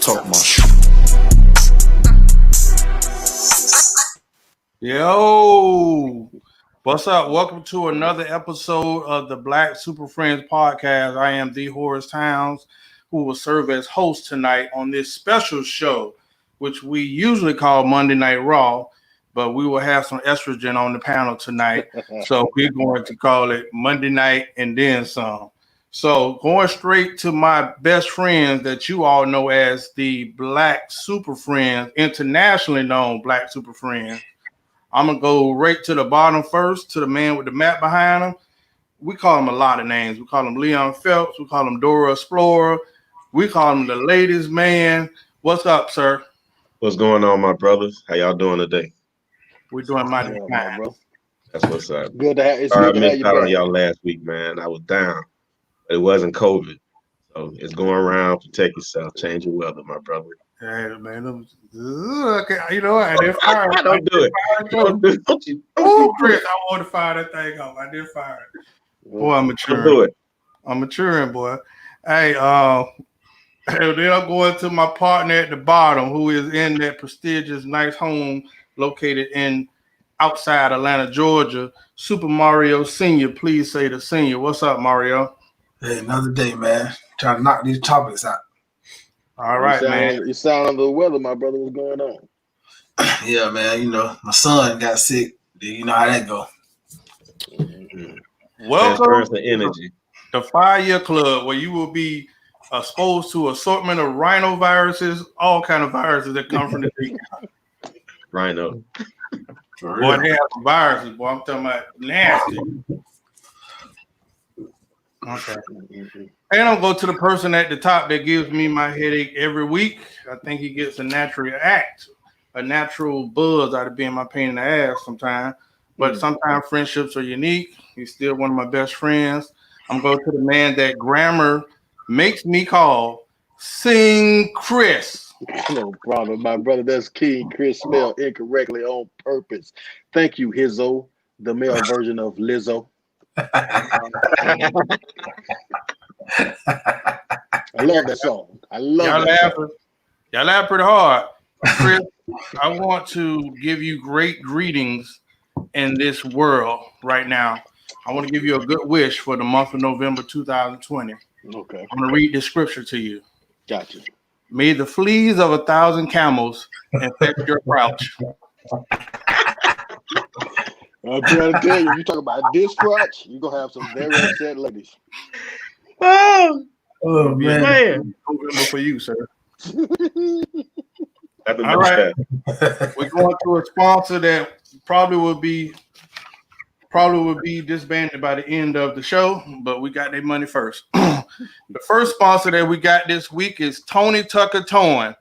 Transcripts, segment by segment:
talk my shit. Yo, what's up? Welcome to another episode of the Black Super Friends podcast. I am the Horace Towns, who will serve as host tonight on this special show, which we usually call Monday Night Raw, but we will have some estrogen on the panel tonight, so we're going to call it Monday Night and then some. So going straight to my best friends that you all know as the Black Super Friends, internationally known Black Super Friends. I'm going to go right to the bottom first, to the man with the map behind him. We call him a lot of names. We call him Leon Phelps. We call him Dora Explorer. We call him the ladies' man. What's up, sir? What's going on, my brothers? How y'all doing today? We're doing mighty fine, bro. That's what's up. Good to have. It's Sorry, good I to have missed you out back. on y'all last week, man. I was down. It wasn't COVID. So it's going around. Protect yourself. Change your weather, my brother. Hey, man. Okay, you know what? I did fire. Don't do it. Don't do it. Oh, Chris, I want to fire that thing off. I did fire it. Boy, I'm maturing. Don't do it. I'm maturing, boy. Hey, then I'm going to my partner at the bottom, who is in that prestigious, nice home located in outside Atlanta, Georgia. Super Mario Senior. Please say the senior. What's up, Mario? Hey, another day, man. Trying to knock these topics out. All right, man. You sound under the weather, my brother. What's going on? Yeah, man. You know, my son got sick. You know how that go. Welcome to energy. The 5-year club, where you will be exposed to assortment of rhinoviruses, all kind of viruses that come from the deep. Rhino. Boy, they have some viruses, boy. I'm talking about nasty. Okay. And I'll go to the person at the top that gives me my headache every week. I think he gets a natural buzz out of being my pain in the ass sometimes. But sometimes friendships are unique. He's still one of my best friends. I'm going to the man that grammar makes me call Sing Chris. No problem, my brother. That's King Chris spelled incorrectly on purpose. Thank you, Hizzo, the male version of Lizzo. I love that song. I love that song. Y'all laugh pretty hard. Chris, I want to give you great greetings in this world right now. I want to give you a good wish for the month of November 2020. Okay. I'm going to read this scripture to you. Gotcha. May the fleas of 1,000 camels infect your crouch. I'm trying to tell you, you talk about this crotch, you're going to have some very upset ladies. Oh, man. November for you, sir. All right. We're going to a sponsor that probably will be disbanded by the end of the show, but we got their money first. The first sponsor that we got this week is Tony Tucker Towing.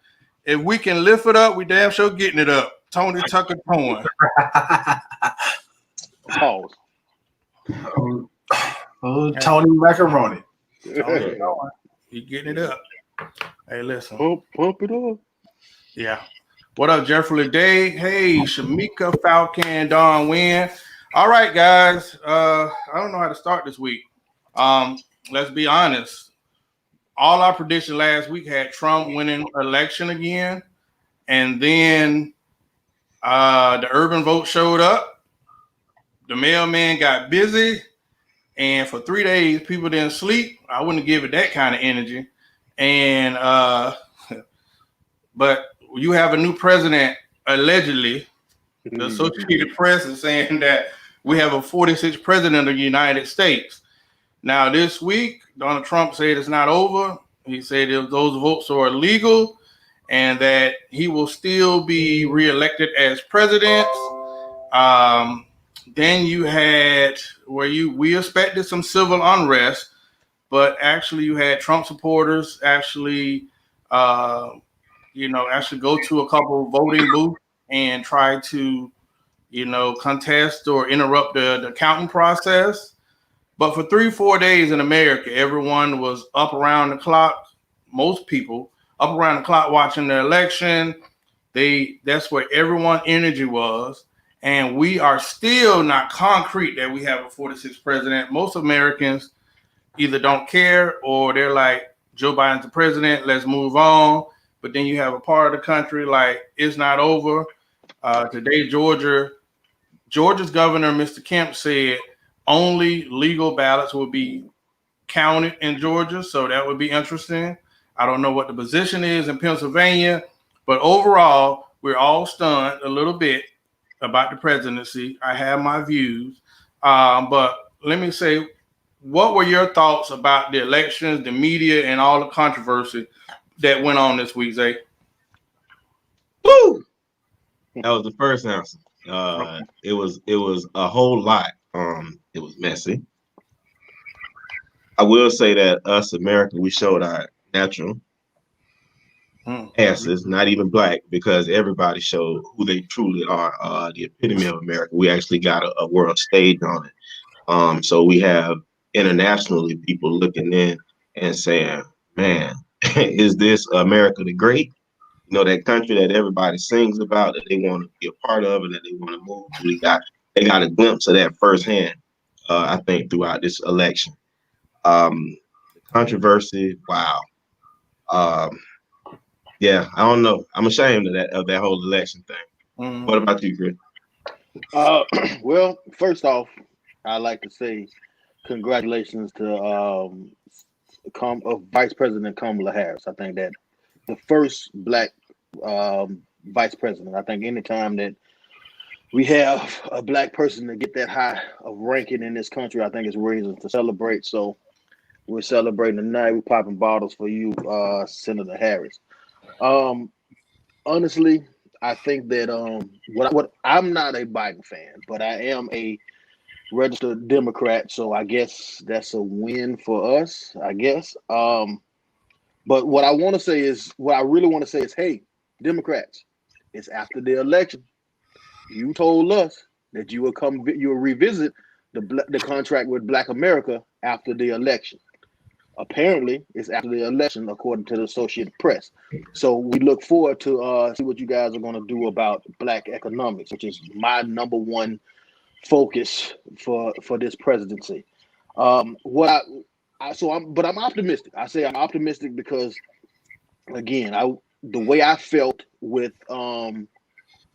If we can lift it up, we damn sure getting it up. Tony Tucker Towing. Pause. Tony Macaroni. Tony, you getting it up. Hey, listen. Pump it up. Yeah. What up, Jeffrey Day? Hey, Shamika, Falcon, Don Wynn. All right, guys. I don't know how to start this week. Let's be honest. All our predictions last week had Trump winning election again. And then the urban vote showed up. The mailman got busy. And for 3 days, people didn't sleep. I wouldn't give it that kind of energy. And but you have a new president, allegedly. The Associated Press is saying that we have a 46th president of the United States. Now, this week, Donald Trump said it's not over. He said if those votes are illegal and that he will still be reelected as president. Then you had where we expected some civil unrest, but actually you had Trump supporters actually go to a couple of voting booths and try to, contest or interrupt the counting process. But for 3-4 days in America, everyone was up around the clock. Most people up around the clock watching the election. That's where everyone's energy was. And we are still not concrete that we have a 46th president. Most Americans either don't care or they're like, Joe Biden's the president, let's move on. but then you have a part of the country like it's not over. Today, Georgia's governor, Mr. Kemp, said only legal ballots will be counted in Georgia, so that would be interesting. I don't know what the position is in Pennsylvania, but overall, we're all stunned a little bit about the presidency. I have my views, but let me say, what were your thoughts about the elections, the media, and all the controversy that went on this week, Zay? Woo! That was the first answer. It was a whole lot. It was messy. I will say that us Americans, we showed our natural asses, not even black, because everybody showed who they truly are. The epitome of America. We actually got a world stage on it. So we have internationally people looking in and saying, "Man, is this America the Great?" You know, that country that everybody sings about, that they want to be a part of and that they want to move to. They got a glimpse of that firsthand, I think, throughout this election. The controversy, wow. Yeah, I don't know. I'm ashamed of that whole election thing. What about you, Chris? Well, first off, I'd like to say congratulations to Vice President Kamala Harris. I think that the first black vice president. I think anytime that we have a black person to get that high of ranking in this country, I think it's reason to celebrate. So we're celebrating tonight. We're popping bottles for you, Senator Harris. Honestly, I think that what I'm not a Biden fan, but I am a registered Democrat, so I guess that's a win for us, I guess. But what I really want to say is, hey, Democrats, it's after the election. You told us that you will revisit the contract with Black America after the election. Apparently, it's after the election, according to the Associated Press. So we look forward to see what you guys are going to do about Black economics, which is my number one focus for this presidency. I'm optimistic. I say I'm optimistic because, again, the way I felt with Barack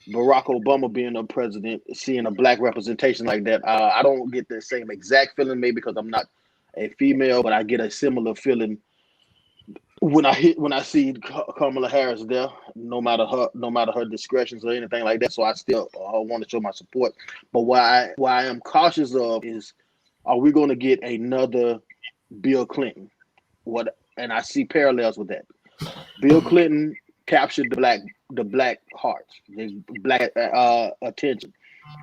Obama being a president, seeing a black representation like that, I don't get the same exact feeling, maybe because I'm not a female, but I get a similar feeling when I see Kamala Harris there, no matter her discretions or anything like that. So I still want to show my support. But why I am cautious of is, are we going to get another Bill Clinton? And I see parallels with that. Bill Clinton captured the black hearts, the black attention,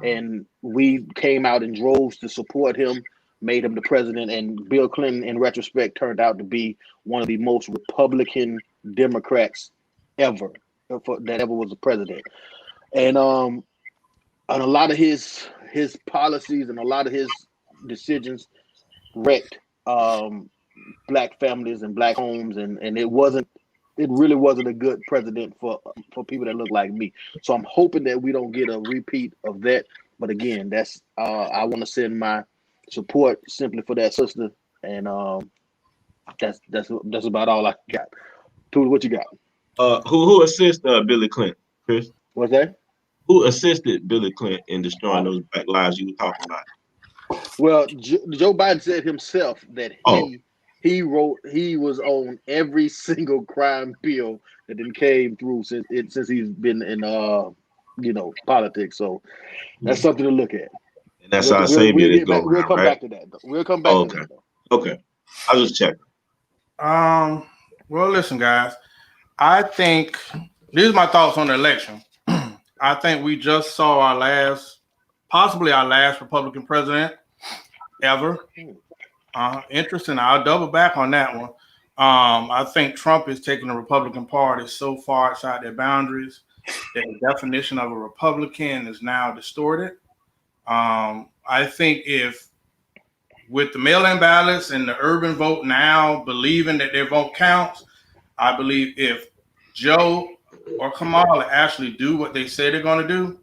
and we came out in droves to support him, made him the president. And Bill Clinton, in retrospect, turned out to be one of the most Republican Democrats ever that ever was a president. And a lot of his policies and a lot of his decisions wrecked black families and black homes, and it really wasn't a good president for people that look like me. So I'm hoping that we don't get a repeat of that. But again, that's I want to send my support simply for that sister, and that's about all I got. Tuda, what you got? Who assisted Billy Clinton, Chris? What's that? Who assisted Billy Clinton in destroying those black lives you were talking about? Well, Joe Biden said himself that he was on every single crime bill that then came through since he's been in politics. So that's something to look at. And that's our savior this go We'll around, come right? back to that. We'll come back to that. Okay. I was just checking. Well, listen, guys. I think these are my thoughts on the election. I think we just saw possibly our last Republican president ever. Interesting. I'll double back on that one. I think Trump is taking the Republican Party so far outside their boundaries that the definition of a Republican is now distorted. I think if with the mail-in ballots and the urban vote now believing that their vote counts, I believe if Joe or Kamala actually do what they say they're going to do,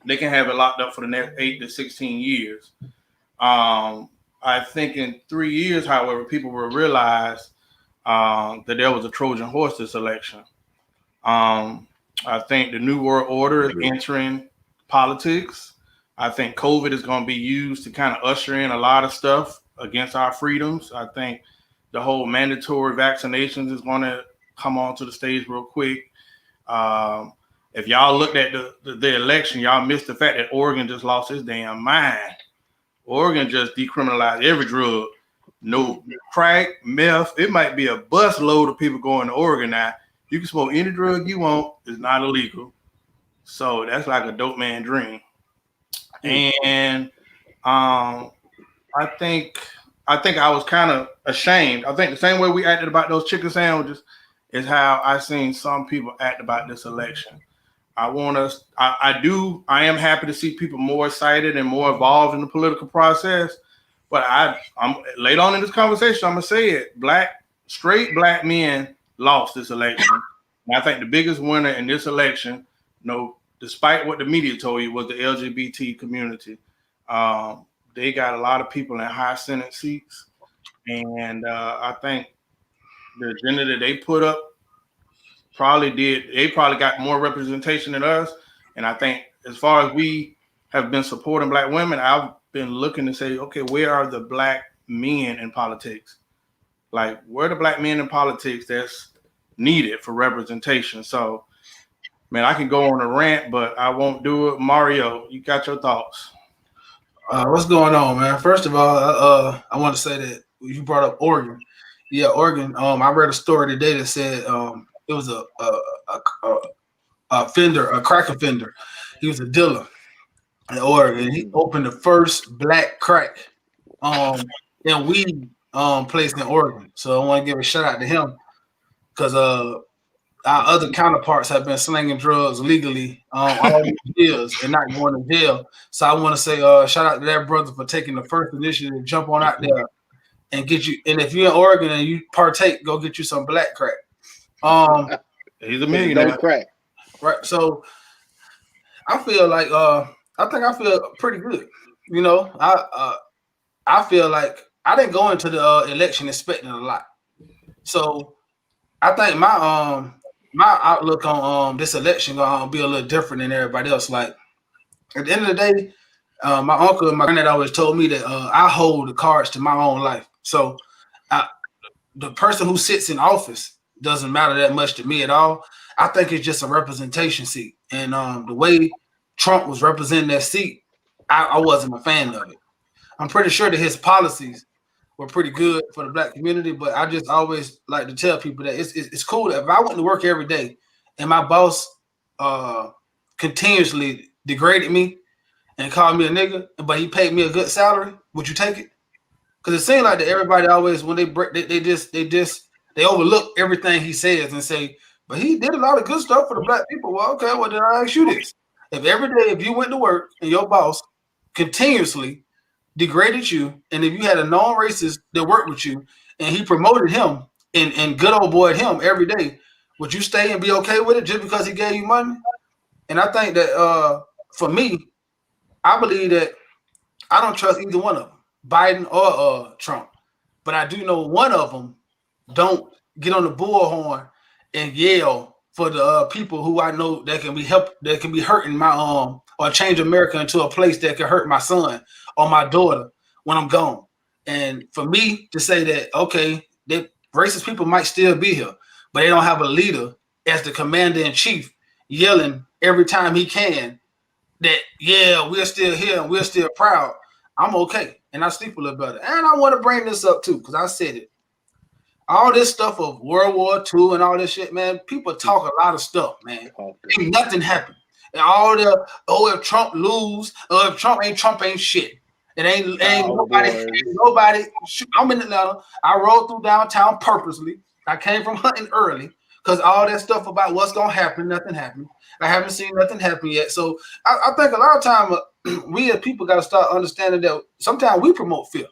they can have it locked up for the next 8 to 16 years. I think in 3 years, however, people will realize that there was a Trojan horse this election. I think the New World Order is entering politics. I think COVID is going to be used to kind of usher in a lot of stuff against our freedoms. I think the whole mandatory vaccinations is going to come onto the stage real quick. If y'all looked at the election, y'all missed the fact that Oregon just lost its damn mind. Oregon just decriminalized every drug. No crack, meth. It might be a bus load of people going to Oregon now. You can smoke any drug you want. It's not illegal. So that's like a dope man dream. And I think I was kind of ashamed. I think the same way we acted about those chicken sandwiches is how I seen some people act about this election. I am happy to see people more excited and more involved in the political process. But I'm later on in this conversation, I'm gonna say it. Straight black men lost this election. And I think the biggest winner in this election, despite what the media told you, was the LGBT community. They got a lot of people in high Senate seats. And I think the agenda that they put up they probably got more representation than us. And I think as far as we have been supporting black women, I've been looking to say, okay, where are the black men in politics? Like, where are the black men in politics that's needed for representation? So, man, I can go on a rant, but I won't do it. Mario, you got your thoughts? What's going on, man? First of all, I want to say that you brought up Oregon. Yeah, Oregon. I read a story today that said it was a crack offender. He was a dealer in Oregon. He opened the first black crack and weed place in Oregon. So I want to give a shout out to him because our other counterparts have been slinging drugs legally all these years and not going to jail. So I want to say shout out to that brother for taking the first initiative to jump on out there and get you. And if you're in Oregon and you partake, go get you some black crack. He's a millionaire. No crack. Right. So I feel like I feel pretty good. You know, I feel like I didn't go into the election expecting a lot. So I think my outlook on this election gonna be a little different than everybody else. Like at the end of the day, my uncle and my granddad always told me that I hold the cards to my own life. So the person who sits in office doesn't matter that much to me at all. I think it's just a representation seat. And the way Trump was representing that seat, I wasn't a fan of it. I'm pretty sure that his policies were pretty good for the black community, but I just always like to tell people that it's cool that if I went to work every day and my boss continuously degraded me and called me a nigga, but he paid me a good salary, would you take it? Because it seems like that everybody always, when they overlook everything he says and say, but he did a lot of good stuff for the black people. Well, okay, well then I ask you this. If every day, if you went to work and your boss continuously degraded you, and if you had a non-racist that worked with you and he promoted him and good old boyed him every day, would you stay and be okay with it just because he gave you money? And I think that for me, I believe that I don't trust either one of them, Biden or Trump. But I do know one of them don't get on the bullhorn and yell for the people who I know that can be hurting my or change America into a place that can hurt my son or my daughter when I'm gone. And for me to say that, okay, that racist people might still be here, but they don't have a leader as the commander in chief yelling every time he can that, yeah, we're still here and we're still proud. I'm okay. And I sleep a little better. And I want to bring this up too, because I said it. All this stuff of World War II and all this shit, man, people talk a lot of stuff, man. Ain't nothing happened. And all the, if Trump lose, or if Trump ain't shit. It ain't nobody. I'm in Atlanta. I rode through downtown purposely. I came from hunting early because all that stuff about what's going to happen, nothing happened. I haven't seen nothing happen yet. So I think a lot of time we as people got to start understanding that sometimes we promote fear.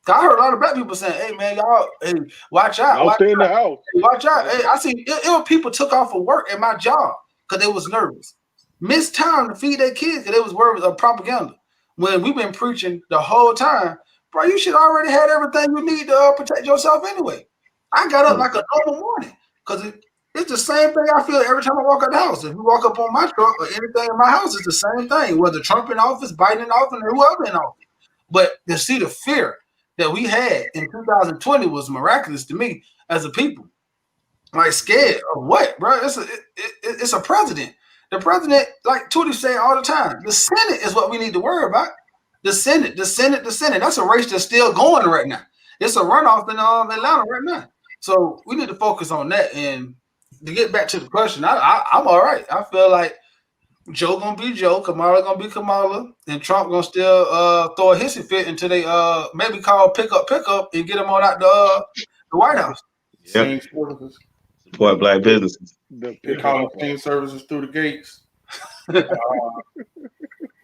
I heard a lot of black people saying, "Hey man, y'all, hey, watch out! Don't stay in the house. Watch out!" Hey, I see ill people took off of work at my job because they was nervous, missed time to feed their kids because they was worried of propaganda. When we've been preaching the whole time, bro, you should already have everything you need to protect yourself anyway. I got up like a normal morning because It's the same thing I feel every time I walk out the house. If you walk up on my truck or anything in my house, it's the same thing. Whether Trump in office, Biden in office, or whoever in office. But to see the fear that we had in 2020 was miraculous to me as a people. Like scared of what, bro? It's a president. The president, like Tootie say all the time, the Senate is what we need to worry about. The Senate. That's a race that's still going right now. It's a runoff in Atlanta right now. So we need to focus on that. And to get back to the question, I'm all right. I feel like Joe gonna be Joe, Kamala gonna be Kamala, and Trump gonna still throw a hissy fit until they maybe call pickup and get him on out the White House. Yep. Support black businesses. They call team services through the gates.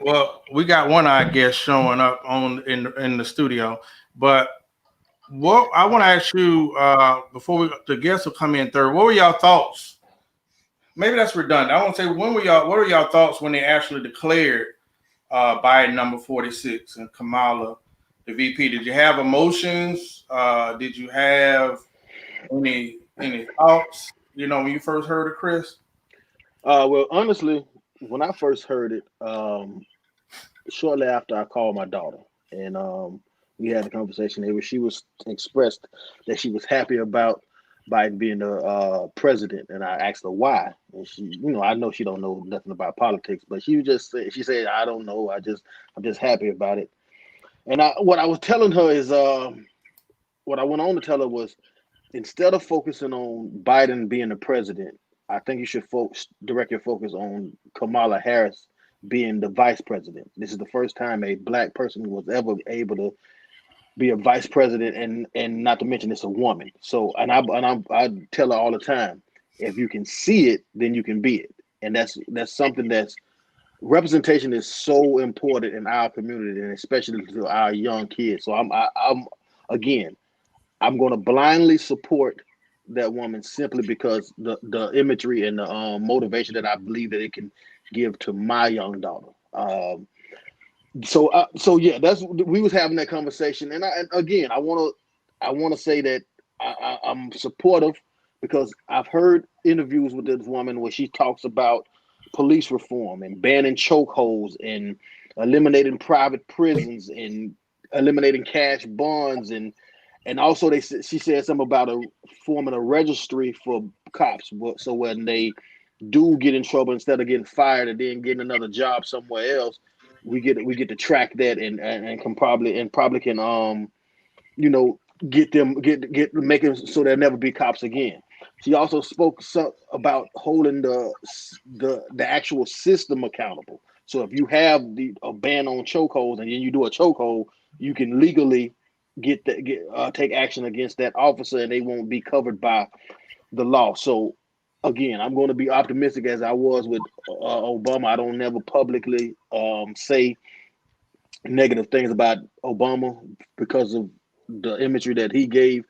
Well, we got one of our guests showing up in the studio, but what I want to ask you before the guests will come in third. What were y'all thoughts? Maybe that's redundant. I want to say, what were y'all thoughts when they actually declared Biden number 46 and Kamala the VP? Did you have emotions? Did you have any thoughts? You know, when you first heard it, Chris? Well, honestly, when I first heard it, shortly after I called my daughter, and we had a conversation. She was expressed that she was happy about Biden being the president, and I asked her why, and she, I know she don't know nothing about politics, but she said, I don't know, I'm just happy about it. And what I was telling her is, what I went on to tell her was, instead of focusing on Biden being the president, I think you should direct your focus on Kamala Harris being the vice president. This is the first time a black person was ever able to be a vice president, and not to mention it's a woman. So, and I tell her all the time, if you can see it, then you can be it. And that's something that's representation is so important in our community, and especially to our young kids. So I'm going to blindly support that woman simply because the imagery and the motivation that I believe that it can give to my young daughter. So yeah, we was having that conversation, and I want to say that I'm supportive because I've heard interviews with this woman where she talks about police reform and banning chokeholds and eliminating private prisons and eliminating cash bonds and also she said something about forming a registry for cops, so when they do get in trouble, instead of getting fired and then getting another job somewhere else, we get to track that and can probably can get making so there'll never be cops again. She also spoke about holding the actual system accountable. So if you have a ban on chokeholds and then you do a chokehold, you can legally take action against that officer, and they won't be covered by the law. So again, I'm going to be optimistic as I was with Obama. I don't never publicly say negative things about Obama because of the imagery that he gave.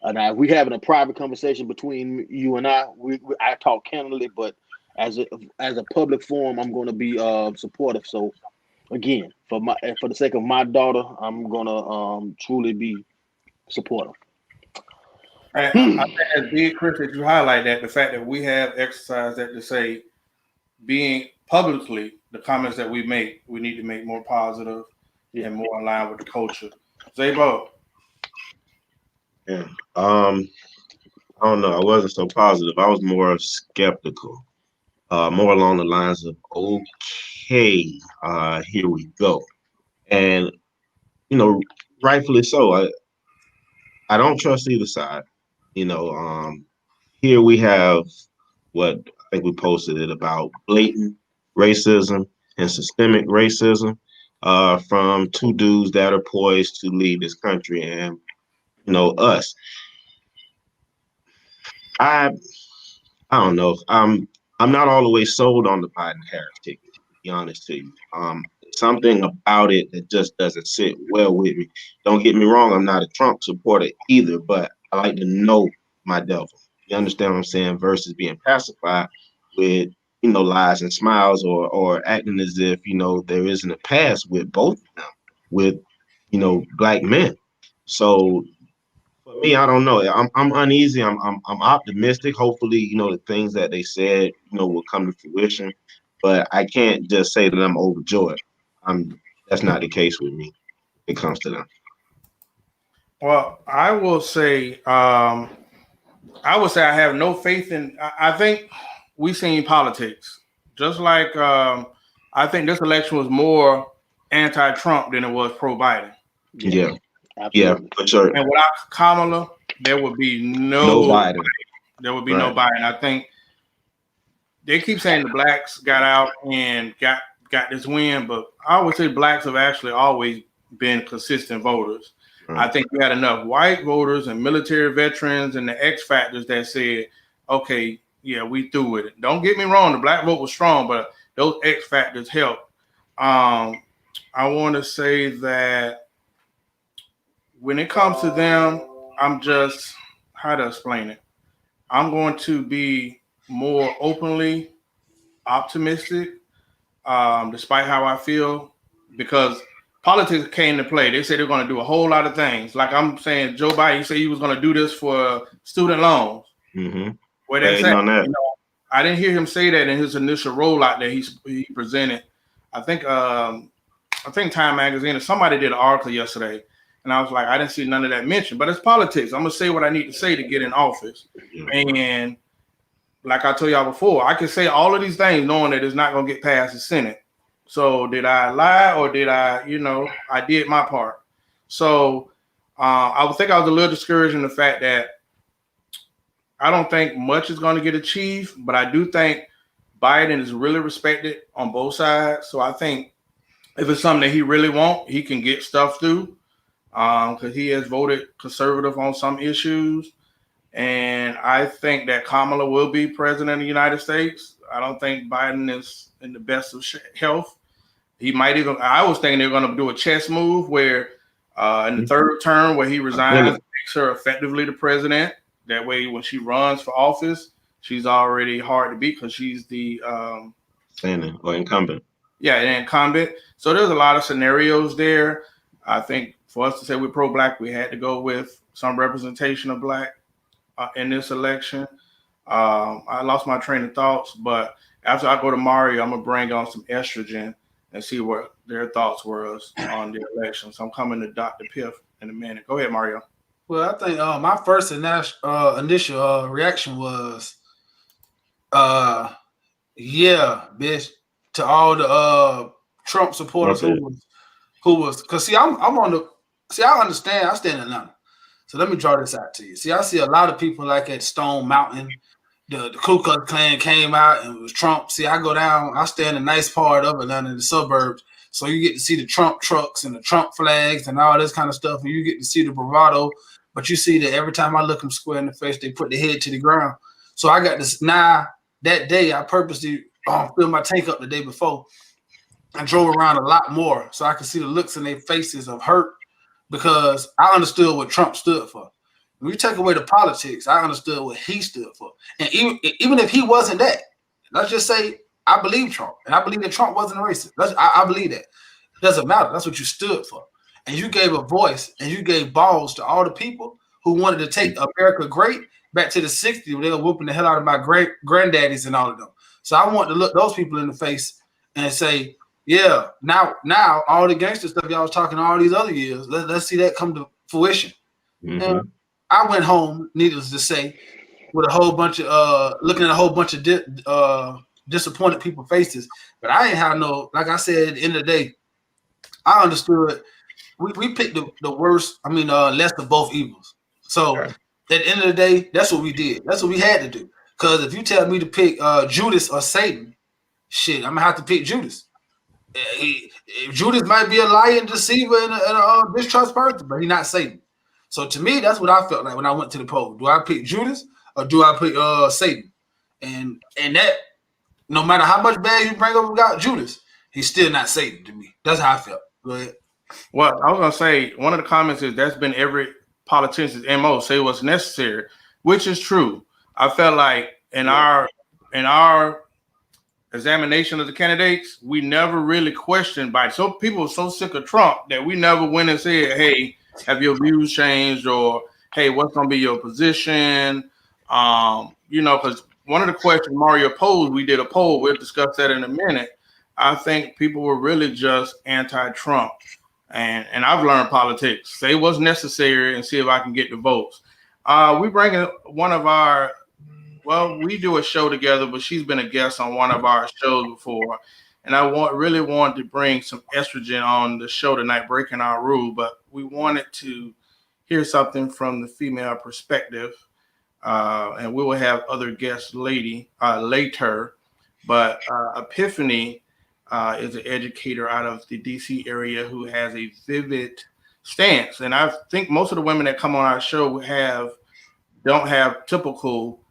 Now, if we having a private conversation between you and I talk candidly, but as a public forum, I'm going to be supportive. So again, for the sake of my daughter, I'm going to truly be supportive. I think as big, Chris, that you highlight that the fact that we have exercised that to say, being publicly, the comments that we make, we need to make more positive and more in line with the culture. Zabo. Yeah. I don't know. I wasn't so positive. I was more skeptical, more along the lines of, okay, here we go. And, rightfully so. I don't trust either side. Here we have what I think we posted it about blatant racism and systemic racism from two dudes that are poised to lead this country. And, us. I don't know. I'm not all the way sold on the Biden Harris ticket, to be honest to you. Something about it that just doesn't sit well with me. Don't get me wrong, I'm not a Trump supporter either, but I like to know my devil. You understand what I'm saying? Versus being pacified with, lies and smiles or acting as if, there isn't a past with both of them, with, black men. So For me, I don't know. I'm uneasy. I'm optimistic. Hopefully, the things that they said, will come to fruition. But I can't just say that I'm overjoyed. That's not the case with me when it comes to them. Well, I will say, I have no faith in. I think we've seen politics, just like I think this election was more anti-Trump than it was pro-Biden. Yeah, absolutely. for sure. And without Kamala, there would be No Biden. There would be Right. no Biden. I think they keep saying the blacks got out and got this win, but I would say blacks have actually always been consistent voters. Right. I think we had enough white voters and military veterans and the X factors that said, okay, yeah, we through with it. Don't get me wrong, the black vote was strong, but those X factors helped. I want to say that when it comes to them, I'm just, how to explain it? I'm going to be more openly optimistic, despite how I feel, because politics came to play. They said they're going to do a whole lot of things. Like I'm saying, Joe Biden, he said he was going to do this for student loans. Mm-hmm. Where that's at, On that. I didn't hear him say that in his initial rollout that he presented. I think Time Magazine or somebody did an article yesterday, and I was like, I didn't see none of that mentioned. But it's politics. I'm gonna say what I need to say to get in office. Yeah. And like I told y'all before, I can say all of these things knowing that it's not gonna get past the Senate. So did I lie or did I did my part? So I would think I was a little discouraged in the fact that I don't think much is going to get achieved, but I do think Biden is really respected on both sides. So I think if it's something that he really wants, he can get stuff through because he has voted conservative on some issues. And I think that Kamala will be president of the United States. I don't think Biden is in the best of health. He might even, I was thinking they're going to do a chess move where in the third term where he resigns, makes her effectively the president. That way, when she runs for office, she's already hard to beat because she's the standing or incumbent. Yeah, an incumbent. So there's a lot of scenarios there. I think for us to say we're pro-black, we had to go with some representation of black in this election. I lost my train of thoughts, but after I go to Mario, I'm gonna bring on some estrogen and see what their thoughts were on the election. So I'm coming to Dr. Piff in a minute. Go ahead, Mario. Well, I think my first initial reaction was, yeah, bitch, to all the Trump supporters who was, because see, I understand, I stand in Atlanta. So let me draw this out to you. See, I see a lot of people like at Stone Mountain, the Ku Klux Klan came out and it was Trump. See, I go down, I stay in a nice part of Atlanta, in the suburbs. So you get to see the Trump trucks and the Trump flags and all this kind of stuff. And you get to see the bravado. But you see that every time I look them square in the face, they put their head to the ground. So I got this. Now, that day, I purposely filled my tank up the day before and drove around a lot more so I could see the looks in their faces of hurt because I understood what Trump stood for. When you take away the politics, I understood what he stood for. And even if he wasn't that, let's just say I believe Trump, and I believe that Trump wasn't a racist. I believe that. It doesn't matter. That's what you stood for. And you gave a voice and you gave balls to all the people who wanted to take America great back to the 60s when they were whooping the hell out of my granddaddies and all of them. So I want to look those people in the face and say, yeah, now all the gangster stuff y'all was talking all these other years, let's see that come to fruition. Mm-hmm. And I went home, needless to say, with a whole bunch of looking at a whole bunch of disappointed people's faces. But I ain't have no, like I said, at the end of the day, I understood we picked the worst, less of both evils. So at the end of the day, that's what we did. That's what we had to do. Because if you tell me to pick Judas or Satan, shit, I'm gonna have to pick Judas. Judas might be a liar and deceiver and a distrust person, but he's not Satan. So to me, that's what I felt like when I went to the poll. Do I pick Judas or do I pick Satan? And that, no matter how much bad you bring up about Judas, he's still not Satan to me. That's how I felt. Go ahead. Well, I was gonna say one of the comments is that's been every politician's MO, say what's necessary, which is true. I felt like in our examination of the candidates, we never really questioned Biden. So people were so sick of Trump that we never went and said, hey, have your views changed or hey, what's going to be your position? Because one of the questions Mario posed, we did a poll. We'll discuss that in a minute. I think people were really just anti-Trump. And I've learned politics. Say what's necessary and see if I can get the votes. We bring in one of our, we do a show together, but she's been a guest on one of our shows before. And I really wanted to bring some estrogen on the show tonight, breaking our rule. But we wanted to hear something from the female perspective. And we will have other guests later. But Epiphany is an educator out of the DC area who has a vivid stance. And I think most of the women that come on our show don't have typical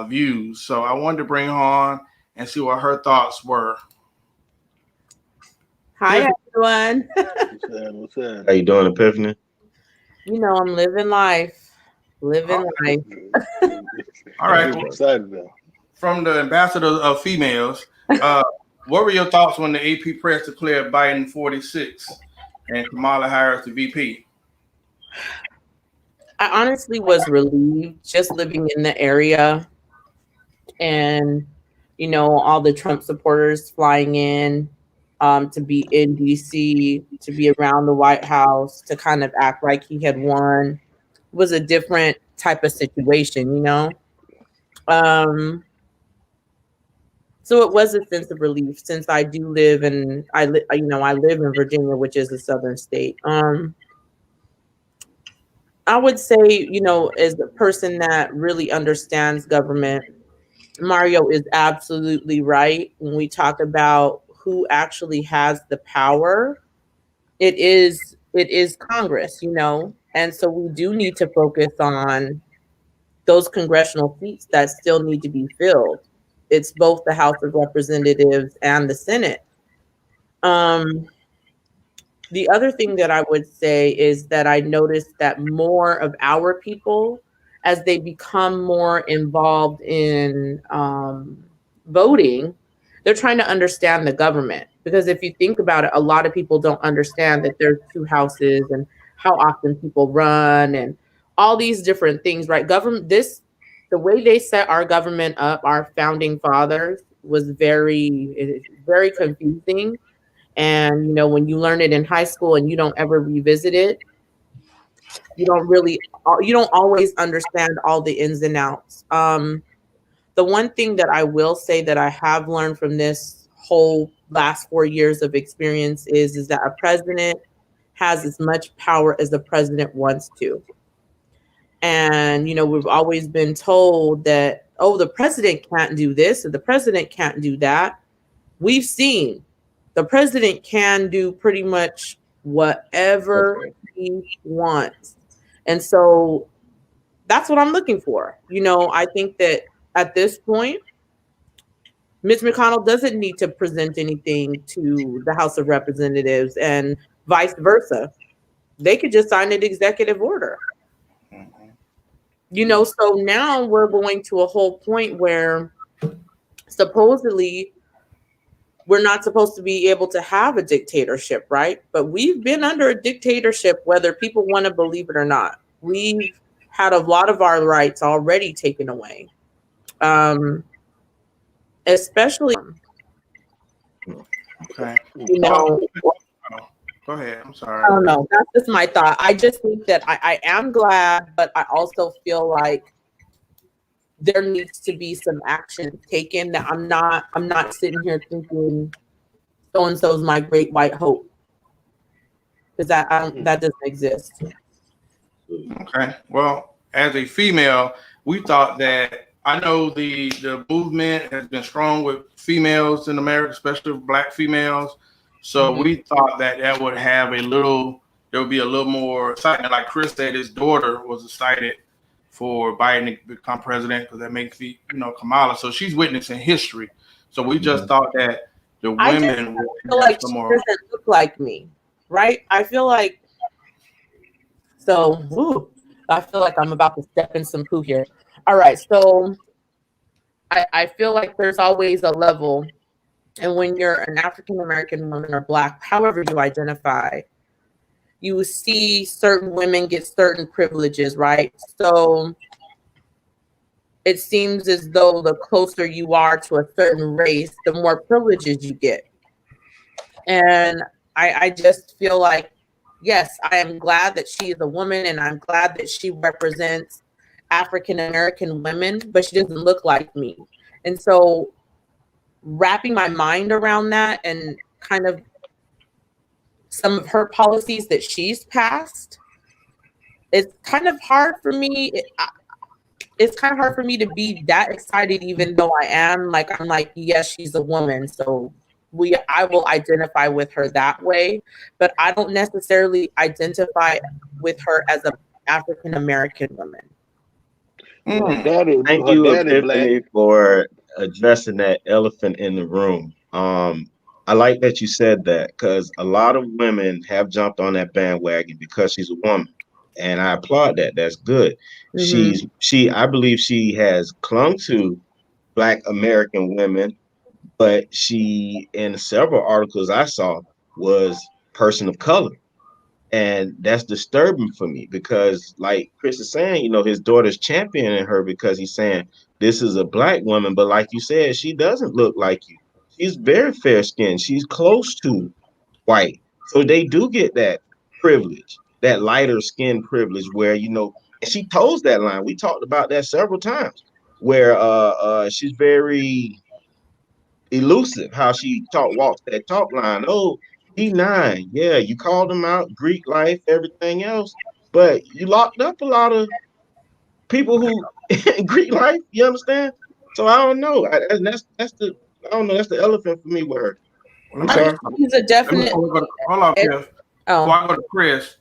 views. So I wanted to bring her on and see what her thoughts were. Hi, everyone. What's up? How you doing, Epiphany? You know, I'm living life. Living life. All right. I'm excited though. From the ambassador of females, what were your thoughts when the AP press declared Biden 46 and Kamala Harris the VP? I honestly was relieved just living in the area and, you know, all the Trump supporters flying in to be in DC, to be around the White House, to kind of act like he had won. It was a different type of situation, you know? So it was a sense of relief since I do live I live in Virginia, which is a southern state. I would say, you know, as a person that really understands government, Mario is absolutely right. When we talk about who actually has the power, it is Congress, you know, and so we do need to focus on those congressional seats that still need to be filled. It's both the House of Representatives and the Senate. The other thing that I would say is that I noticed that more of our people, as they become more involved in voting, they're trying to understand the government. Because if you think about it, a lot of people don't understand that there's two houses and how often people run and all these different things, right? The way they set our government up, our founding fathers, was very, very confusing. And, you know, when you learn it in high school and you don't ever revisit it, you don't always understand all the ins and outs. The one thing that I will say that I have learned from this whole last 4 years of experience is that a president has as much power as the president wants to. And, you know, we've always been told that, oh, the president can't do this or the president can't do that. We've seen the president can do pretty much whatever he wants. And so that's what I'm looking for. You know, I think that at this point, Mitch McConnell doesn't need to present anything to the House of Representatives and vice versa. They could just sign an executive order. You know, so now we're going to a whole point where supposedly we're not supposed to be able to have a dictatorship, right? But we've been under a dictatorship, whether people want to believe it or not. We've had a lot of our rights already taken away. Especially, Okay. you know, Go ahead. I'm sorry. I don't know. That's just my thought. I just think that I am glad, but I also feel like there needs to be some action taken. That I'm not sitting here thinking so and so's my great white hope, because that doesn't exist. Okay. Well, as a female, we thought that I know the movement has been strong with females in America, especially Black females. So we thought that would have there would be a little more excitement. Like Chris said, his daughter was excited for Biden to become president because that makes Kamala. So she's witnessing history. So we just thought that the women would feel like she doesn't look like me, right? I feel like I feel like I'm about to step in some poo here. All right, so I feel like there's always a level. And when you're an African American woman or Black, however you identify, you see certain women get certain privileges, right? So it seems as though the closer you are to a certain race, the more privileges you get. And I just feel like, yes, I am glad that she is a woman, and I'm glad that she represents African American women, but she doesn't look like me. And so wrapping my mind around that and kind of some of her policies that she's passed, it's kind of hard for me. It's kind of hard for me to be that excited, even though I'm like, yes, she's a woman. So I will identify with her that way, but I don't necessarily identify with her as an African American woman. Well, Thank her you, daddy black. Epiphany, for addressing that elephant in the room. I like that you said that because a lot of women have jumped on that bandwagon because she's a woman, and I applaud that. That's good. I believe she has clung to Black American women, but she, in several articles I saw, was person of color. And that's disturbing for me because, like Chris is saying, his daughter's championing her because he's saying this is a Black woman. But like you said, she doesn't look like you. She's very fair skinned. She's close to white. So they do get that privilege, that lighter skin privilege where, and she toes that line. We talked about that several times where she's very elusive, how she walks that talk line. Oh, D9, yeah, you called them out, Greek life, everything else, but you locked up a lot of people who Greek life. You understand? So I don't know. That's the elephant for me with her. I'm sorry. He's a definite. Hold on, Chris. Before I go to Chris,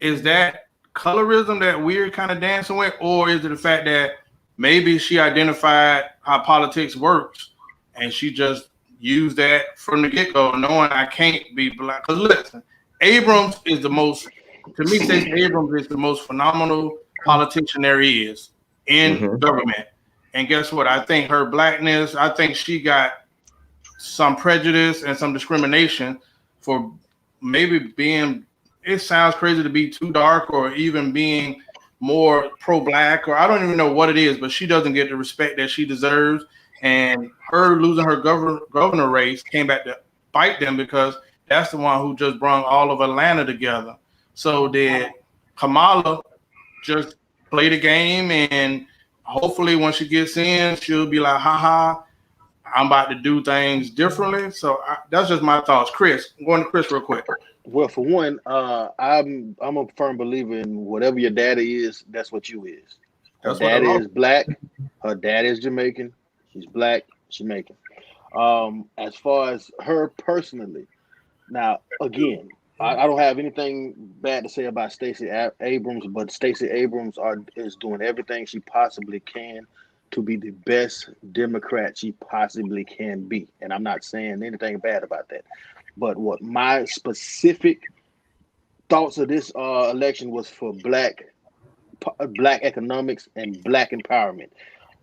is that colorism that we're kind of dancing with, or is it the fact that maybe she identified how politics works and she just used that from the get-go, knowing I can't be Black? Because listen, Abrams is the most, to me, Stacey Abrams is the most phenomenal politician there is in government. And guess what? I think her Blackness, I think she got some prejudice and some discrimination for maybe being, it sounds crazy to be too dark or even being more pro-Black, or I don't even know what it is, but she doesn't get the respect that she deserves. And her losing her governor race came back to bite them because that's the one who just brought all of Atlanta together. So did Kamala just play the game, and hopefully when she gets in, she'll be like, haha, I'm about to do things differently. So that's just my thoughts. Chris, I'm going to Chris real quick. Well, for one, I'm a firm believer in whatever your daddy is, that's what you is. Her daddy is Black. Her dad is Jamaican. She's Black, Jamaican. As far as her personally, now again, I don't have anything bad to say about Stacey Abrams, but Stacey Abrams is doing everything she possibly can to be the best Democrat she possibly can be. And I'm not saying anything bad about that. But what my specific thoughts of this election was for Black economics and Black empowerment.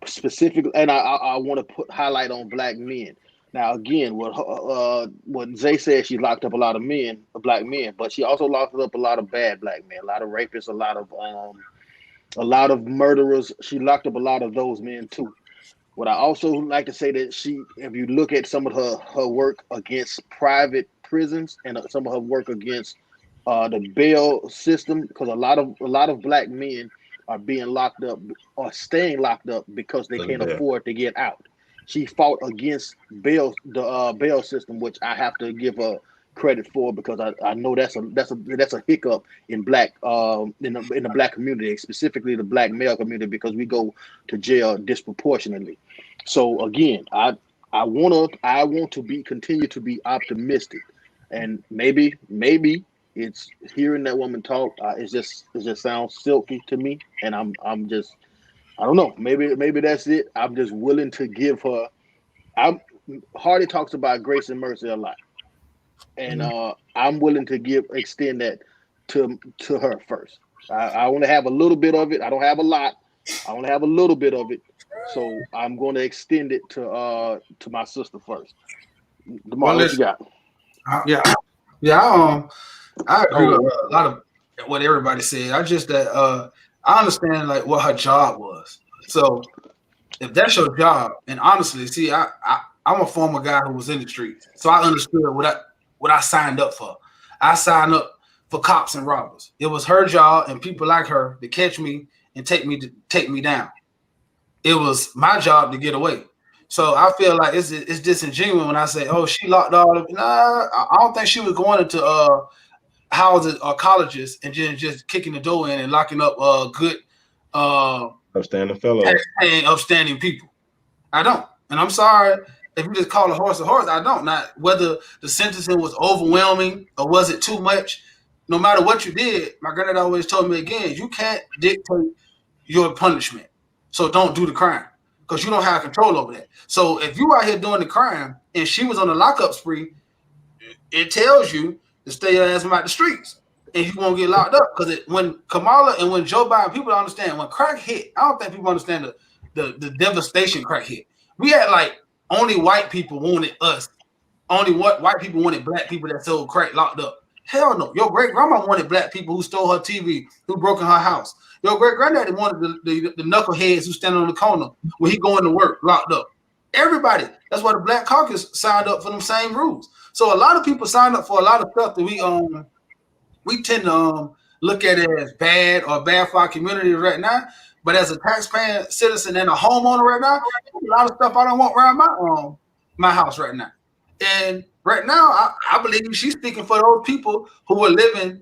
Specifically, and I want to highlight on Black men. Now, again, what Zay said, she locked up a lot of Black men, but she also locked up a lot of bad Black men, a lot of rapists, a lot of murderers. She locked up a lot of those men too. What I also like to say that if you look at some of her work against private prisons and some of her work against the bail system, because a lot of Black men are being locked up or staying locked up because they can't afford to get out. She fought against the bail system, which I have to give her credit for, because I know that's a hiccup in Black in the Black community, specifically the Black male community, because we go to jail disproportionately. So again, I want to continue to be optimistic, and maybe it's hearing that woman talk. It just sounds silky to me, and I'm just, I don't know. Maybe that's it. I'm just willing to give her. Hardy talks about grace and mercy a lot, and I'm willing to extend that to her first. I want to have a little bit of it. I don't have a lot. I want to have a little bit of it, so I'm going to extend it to my sister first. DeMar, what you got? Yeah. I agree with a lot of what everybody said. I just that I understand like what her job was. So if that's your job, and honestly, see, I'm a former guy who was in the streets, so I understood what I signed up for. I signed up for cops and robbers. It was her job and people like her to catch me and take me down. It was my job to get away. So I feel like it's disingenuous when I say, "Oh, she locked all of." Nah, I don't think she was going into houses or colleges and just kicking the door in and locking up good Upstanding fellows, upstanding people. I don't, and I'm sorry if you just call a horse. I don't. Not whether the sentencing was overwhelming or was it too much. No matter what you did, my granddad always told me again, you can't dictate your punishment. So don't do the crime because you don't have control over that. So if you out here doing the crime and she was on a lockup spree, it tells you to stay your ass out the streets and you won't get locked up. Because when Kamala and when Joe Biden, people don't understand when crack hit. I don't think people understand the devastation crack hit. We had like only white people wanted us. Only white people wanted black people that sold crack locked up. Hell no. Your great grandma wanted black people who stole her TV, who broke in her house. Your great granddaddy wanted the knuckleheads who stand on the corner when he going to work locked up. Everybody. That's why the Black Caucus signed up for them same rules. So a lot of people signed up for a lot of stuff that we tend to look at it as bad or bad for our community right now. But as a taxpaying citizen and a homeowner right now, a lot of stuff I don't want around my house right now. And right now, I believe she's speaking for those people who were living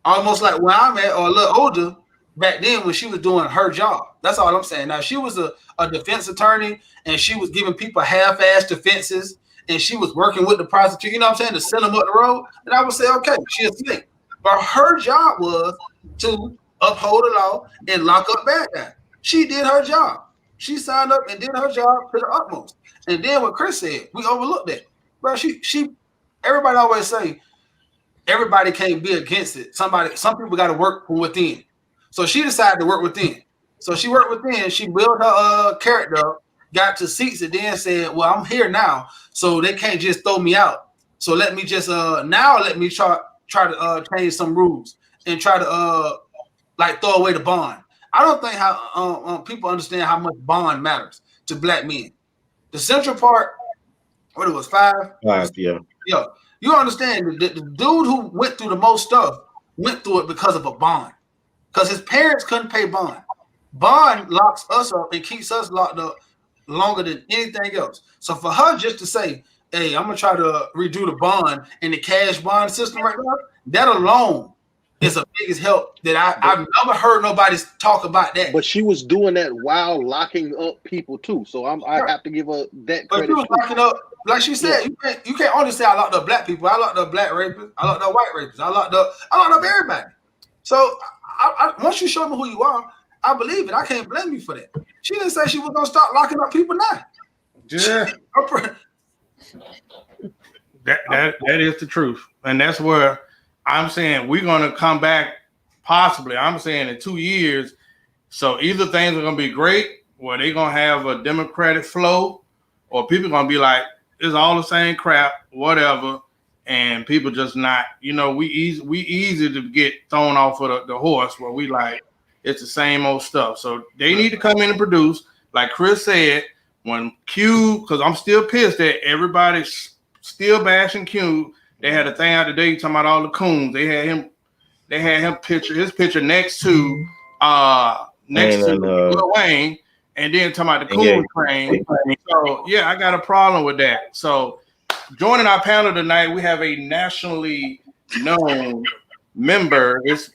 almost like where I'm at or a little older back then when she was doing her job. That's all I'm saying. Now, she was a defense attorney and she was giving people half-ass defenses and she was working with the prosecutor, you know what I'm saying, to send them up the road. And I would say, okay, she's snake. But her job was to uphold the law and lock up bad guys. She did her job. She signed up and did her job to the utmost. And then what Chris said, we overlooked that. Bro, everybody always say everybody can't be against it. Some people got to work from within. So she decided to work within. So she worked within. She built her character up, got to seats, and then said, "Well, I'm here now, so they can't just throw me out. So let me just let me try to change some rules and try to like throw away the bond." I don't think how people understand how much bond matters to black men. The central part. What it was, 5? 5, yeah. Yeah. You understand the dude who went through the most stuff went through it because of a bond. Because his parents couldn't pay bond. Bond locks us up and keeps us locked up longer than anything else. So for her just to say, hey, I'm gonna try to redo the bond and the cash bond system right now, that alone is the biggest help that I've never heard nobody talk about that. But she was doing that while locking up people too. So I have to give her that credit. But she was locking up, like she said, you can't only say I locked up black people. I locked up black rapists. I locked up white rapists. I locked up everybody. So once you show me who you are, I believe it. I can't blame you for that. She didn't say she was gonna start locking up people now. Yeah. That is the truth. And that's where I'm saying we're gonna come back possibly. I'm saying in 2 years. So either things are gonna be great, where they're gonna have a Democratic flow, or people are gonna be like, it's all the same crap, whatever. And people just not, we easy to get thrown off of the horse where we like, it's the same old stuff. So they need to come in and produce, like Chris said, when Q, because I'm still pissed that everybody's still bashing Q. They had a thing out today talking about all the coons. They had his picture next to Lil Wayne, and then talking about the coon train. So yeah, I got a problem with that. So joining our panel tonight, we have a nationally known member. It's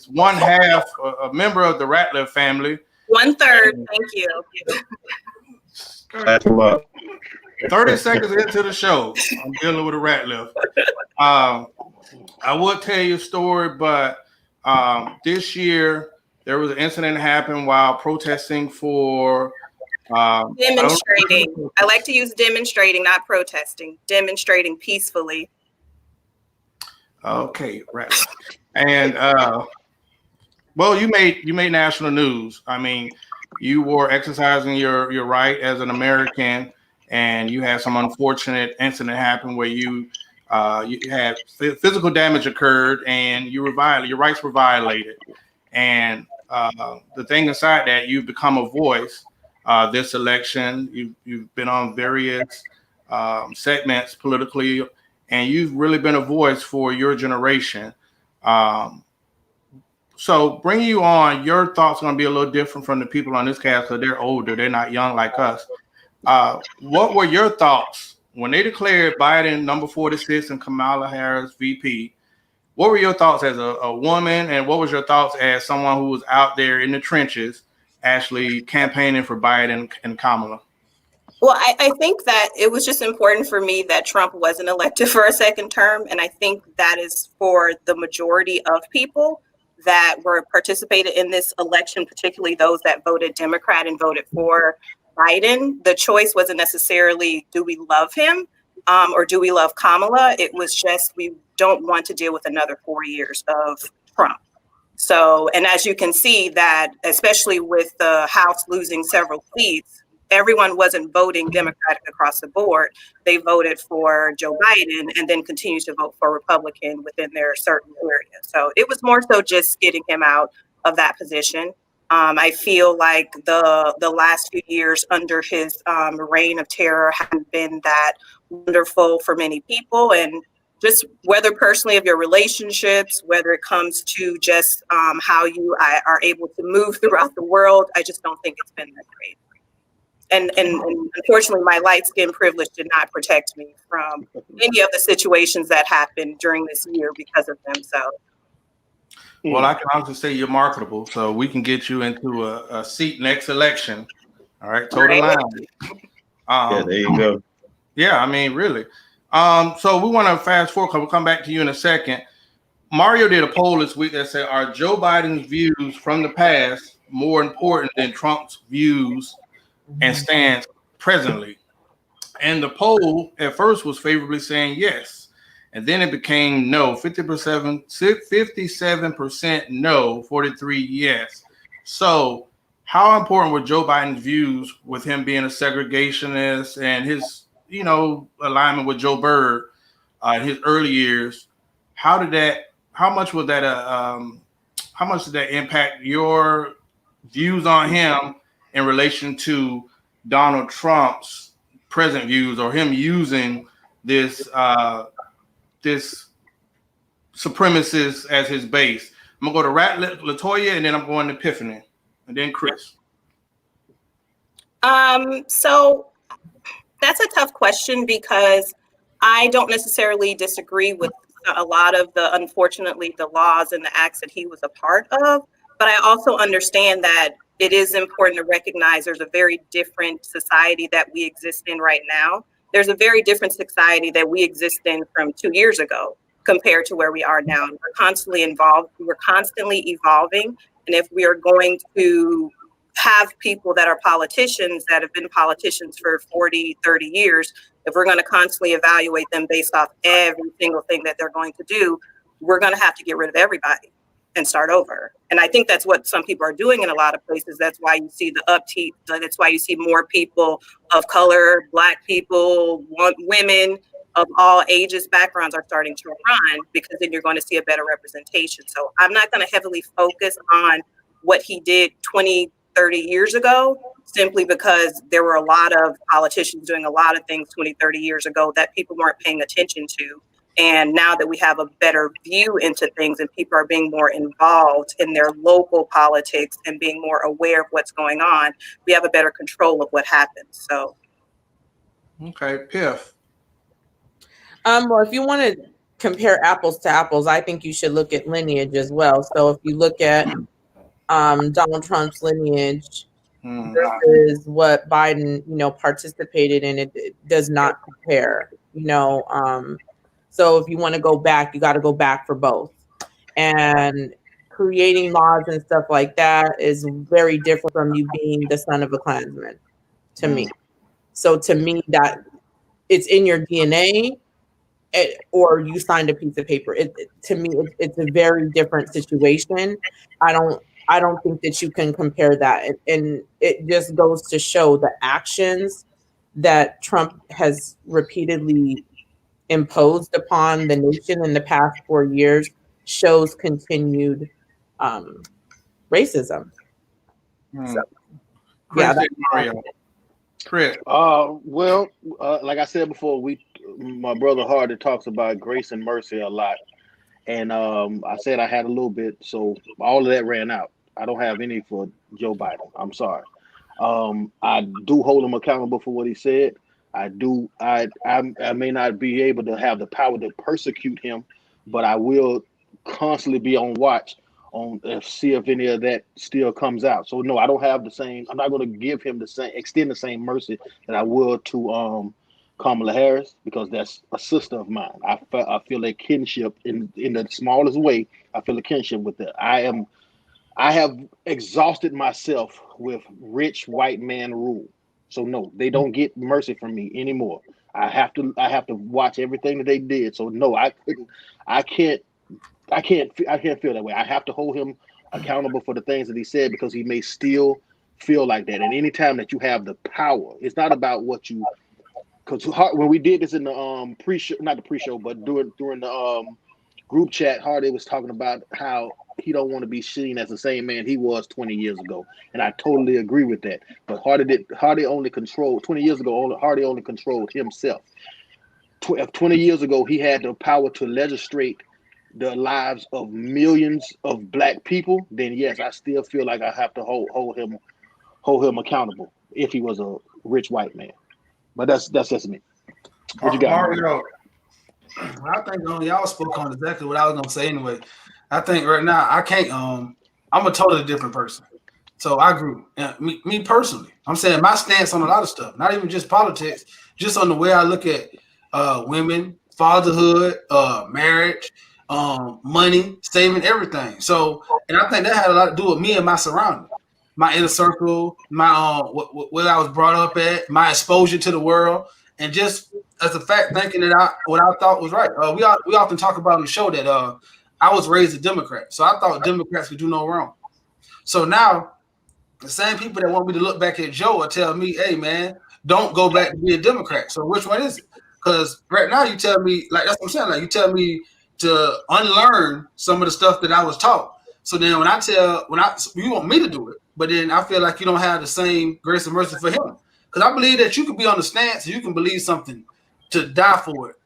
one half a member of the Ratliff family. 1/3. Thank you. 30 seconds into the show, I'm dealing with a Ratliff. I would tell you a story, but this year there was an incident that happened while protesting for demonstrating. I like to use demonstrating, not protesting. Demonstrating peacefully. Okay, right. And well, you made national news. I mean, you were exercising your right as an American, and you had some unfortunate incident happen where you You had physical damage occurred, and your rights were violated. And the thing inside that, you've become a voice. This election, you've been on various segments politically, and you've really been a voice for your generation. So bringing you on, your thoughts are going to be a little different from the people on this cast because they're older. They're not young like us. What were your thoughts when they declared Biden number 46 and Kamala Harris VP? What were your thoughts as a woman, and what was your thoughts as someone who was out there in the trenches actually campaigning for Biden and Kamala? Well, I think that it was just important for me that Trump wasn't elected for a second term. And I think that is for the majority of people that were participated in this election, particularly those that voted Democrat and voted for Biden. The choice wasn't necessarily, do we love him or do we love Kamala? It was just, we don't want to deal with another 4 years of Trump. So, and as you can see that, especially with the House losing several seats, everyone wasn't voting Democratic across the board. They voted for Joe Biden and then continued to vote for Republican within their certain area. So it was more so just getting him out of that position. I feel like the last few years under his reign of terror haven't been that wonderful for many people. And just whether personally of your relationships, whether it comes to just how you are able to move throughout the world, I just don't think it's been that great. And unfortunately, my light skin privilege did not protect me from any of the situations that happened during this year because of them. So, well, I can honestly say you're marketable, so we can get you into a seat next election. All right, toe the line. Yeah, there you go. Yeah, I mean, really. So we want to fast forward because we'll come back to you in a second. Mario did a poll this week that said, are Joe Biden's views from the past more important than Trump's views and stands presently? And the poll at first was favorably saying yes, and then it became no. 57% no, 43 yes. So how important were Joe Biden's views with him being a segregationist and his alignment with Joe Byrd in his early years? How much did that impact your views on him in relation to Donald Trump's present views, or him using this supremacist as his base? I'm gonna go to Latoya, and then I'm going to Epiphany, and then Chris. So that's a tough question because I don't necessarily disagree with a lot of unfortunately, the laws and the acts that he was a part of. But I also understand that it is important to recognize there's a very different society that we exist in right now. There's a very different society that we exist in from 2 years ago compared to where we are now. And we're constantly involved. We're constantly evolving. And if we are going to have people that are politicians that have been politicians for 40, 30 years, if we're going to constantly evaluate them based off every single thing that they're going to do, we're going to have to get rid of everybody and start over. And I think that's what some people are doing in a lot of places. That's why you see the upkeep. That's why you see more people of color, Black people, women of all ages, backgrounds are starting to run, because then you're going to see a better representation. So I'm not going to heavily focus on what he did 20, 30 years ago, simply because there were a lot of politicians doing a lot of things 20, 30 years ago that people weren't paying attention to. And now that we have a better view into things and people are being more involved in their local politics and being more aware of what's going on, we have a better control of what happens. So, okay, Piff. Well, if you want to compare apples to apples, I think you should look at lineage as well. So if you look at Donald Trump's lineage versus what Biden, participated in, it does not compare, So if you want to go back, you got to go back for both. And creating laws and stuff like that is very different from you being the son of a Klansman, to me. So to me, that it's in your DNA, or you signed a piece of paper. To me, it's a very different situation. I don't think that you can compare that. And it just goes to show the actions that Trump has repeatedly imposed upon the nation in the past 4 years shows continued racism. So, yeah, Appreciate Mario. Chris. Well, like I said before, my brother Hardy talks about grace and mercy a lot, and I said I had a little bit, so all of that ran out. I don't have any for Joe Biden. I'm sorry. I do hold him accountable for what he said. I do. I may not be able to have the power to persecute him, but I will constantly be on watch on see if any of that still comes out. So no, I don't have the same. I'm not going to give him extend the same mercy that I will to Kamala Harris, because that's a sister of mine. I feel a kinship in the smallest way. I feel a kinship with that. I have exhausted myself with rich white man rule. So no, they don't get mercy from me anymore. I have to watch everything that they did. So no, I can't feel that way. I have to hold him accountable for the things that he said, because he may still feel like that. And anytime that you have the power, it's not about what you. Because when we did this in the pre-show, not the pre-show, but during the group chat, Hardy was talking about how he don't want to be seen as the same man he was 20 years ago, and I totally agree with that. But Hardy only controlled 20 years ago. Hardy only controlled himself. 20 years ago, he had the power to legislate the lives of millions of black people. Then yes, I still feel like I have to hold him accountable if he was a rich white man. But that's just me. What you got, Mario? I think y'all spoke on exactly what I was gonna say anyway. I think right now I can't. I'm a totally different person. So I grew. Me personally, I'm saying my stance on a lot of stuff, not even just politics, just on the way I look at women, fatherhood, marriage, money, saving, everything. So, and I think that had a lot to do with me and my surroundings, my inner circle, my where I was brought up at, my exposure to the world, and just as a fact, thinking that what I thought was right. We often talk about on the show that I was raised a Democrat, so I thought Democrats could do no wrong. So now the same people that want me to look back at Joe are telling me, hey man, don't go back to be a Democrat. So which one is it? Because right now you tell me, like, that's what I'm saying, like you tell me to unlearn some of the stuff that I was taught. So then you want me to do it, but then I feel like you don't have the same grace and mercy for him. Because I believe that you can be on the stance and you can believe something to die for it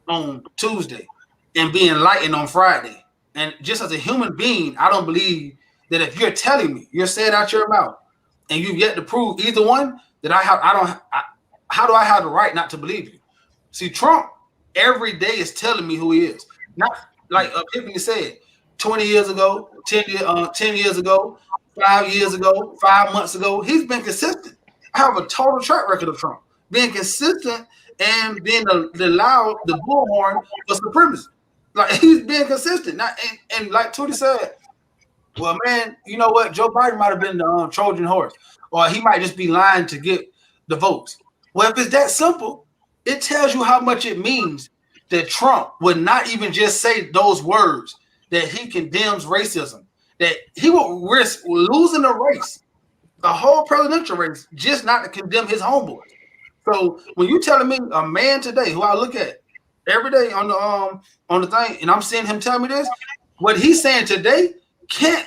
on Tuesday and be enlightened on Friday. And just as a human being, I don't believe that if you're telling me, you're saying out your mouth, and you've yet to prove either one, that how do I have the right not to believe you? See, Trump every day is telling me who he is. Not like Epiphany said, 20 years ago, 10 years ago, 5 years ago, 5 months ago, he's been consistent. I have a total track record of Trump being consistent and being the bullhorn for supremacy. Like he's being consistent. And like Tootie said, well, man, you know what? Joe Biden might have been the Trojan horse, or he might just be lying to get the votes. Well, if it's that simple, it tells you how much it means that Trump would not even just say those words, that he condemns racism, that he will risk losing the race, the whole presidential race, just not to condemn his homeboys. So when you telling me a man today who I look at every day on the thing, and I'm seeing him tell me this, what he's saying today can't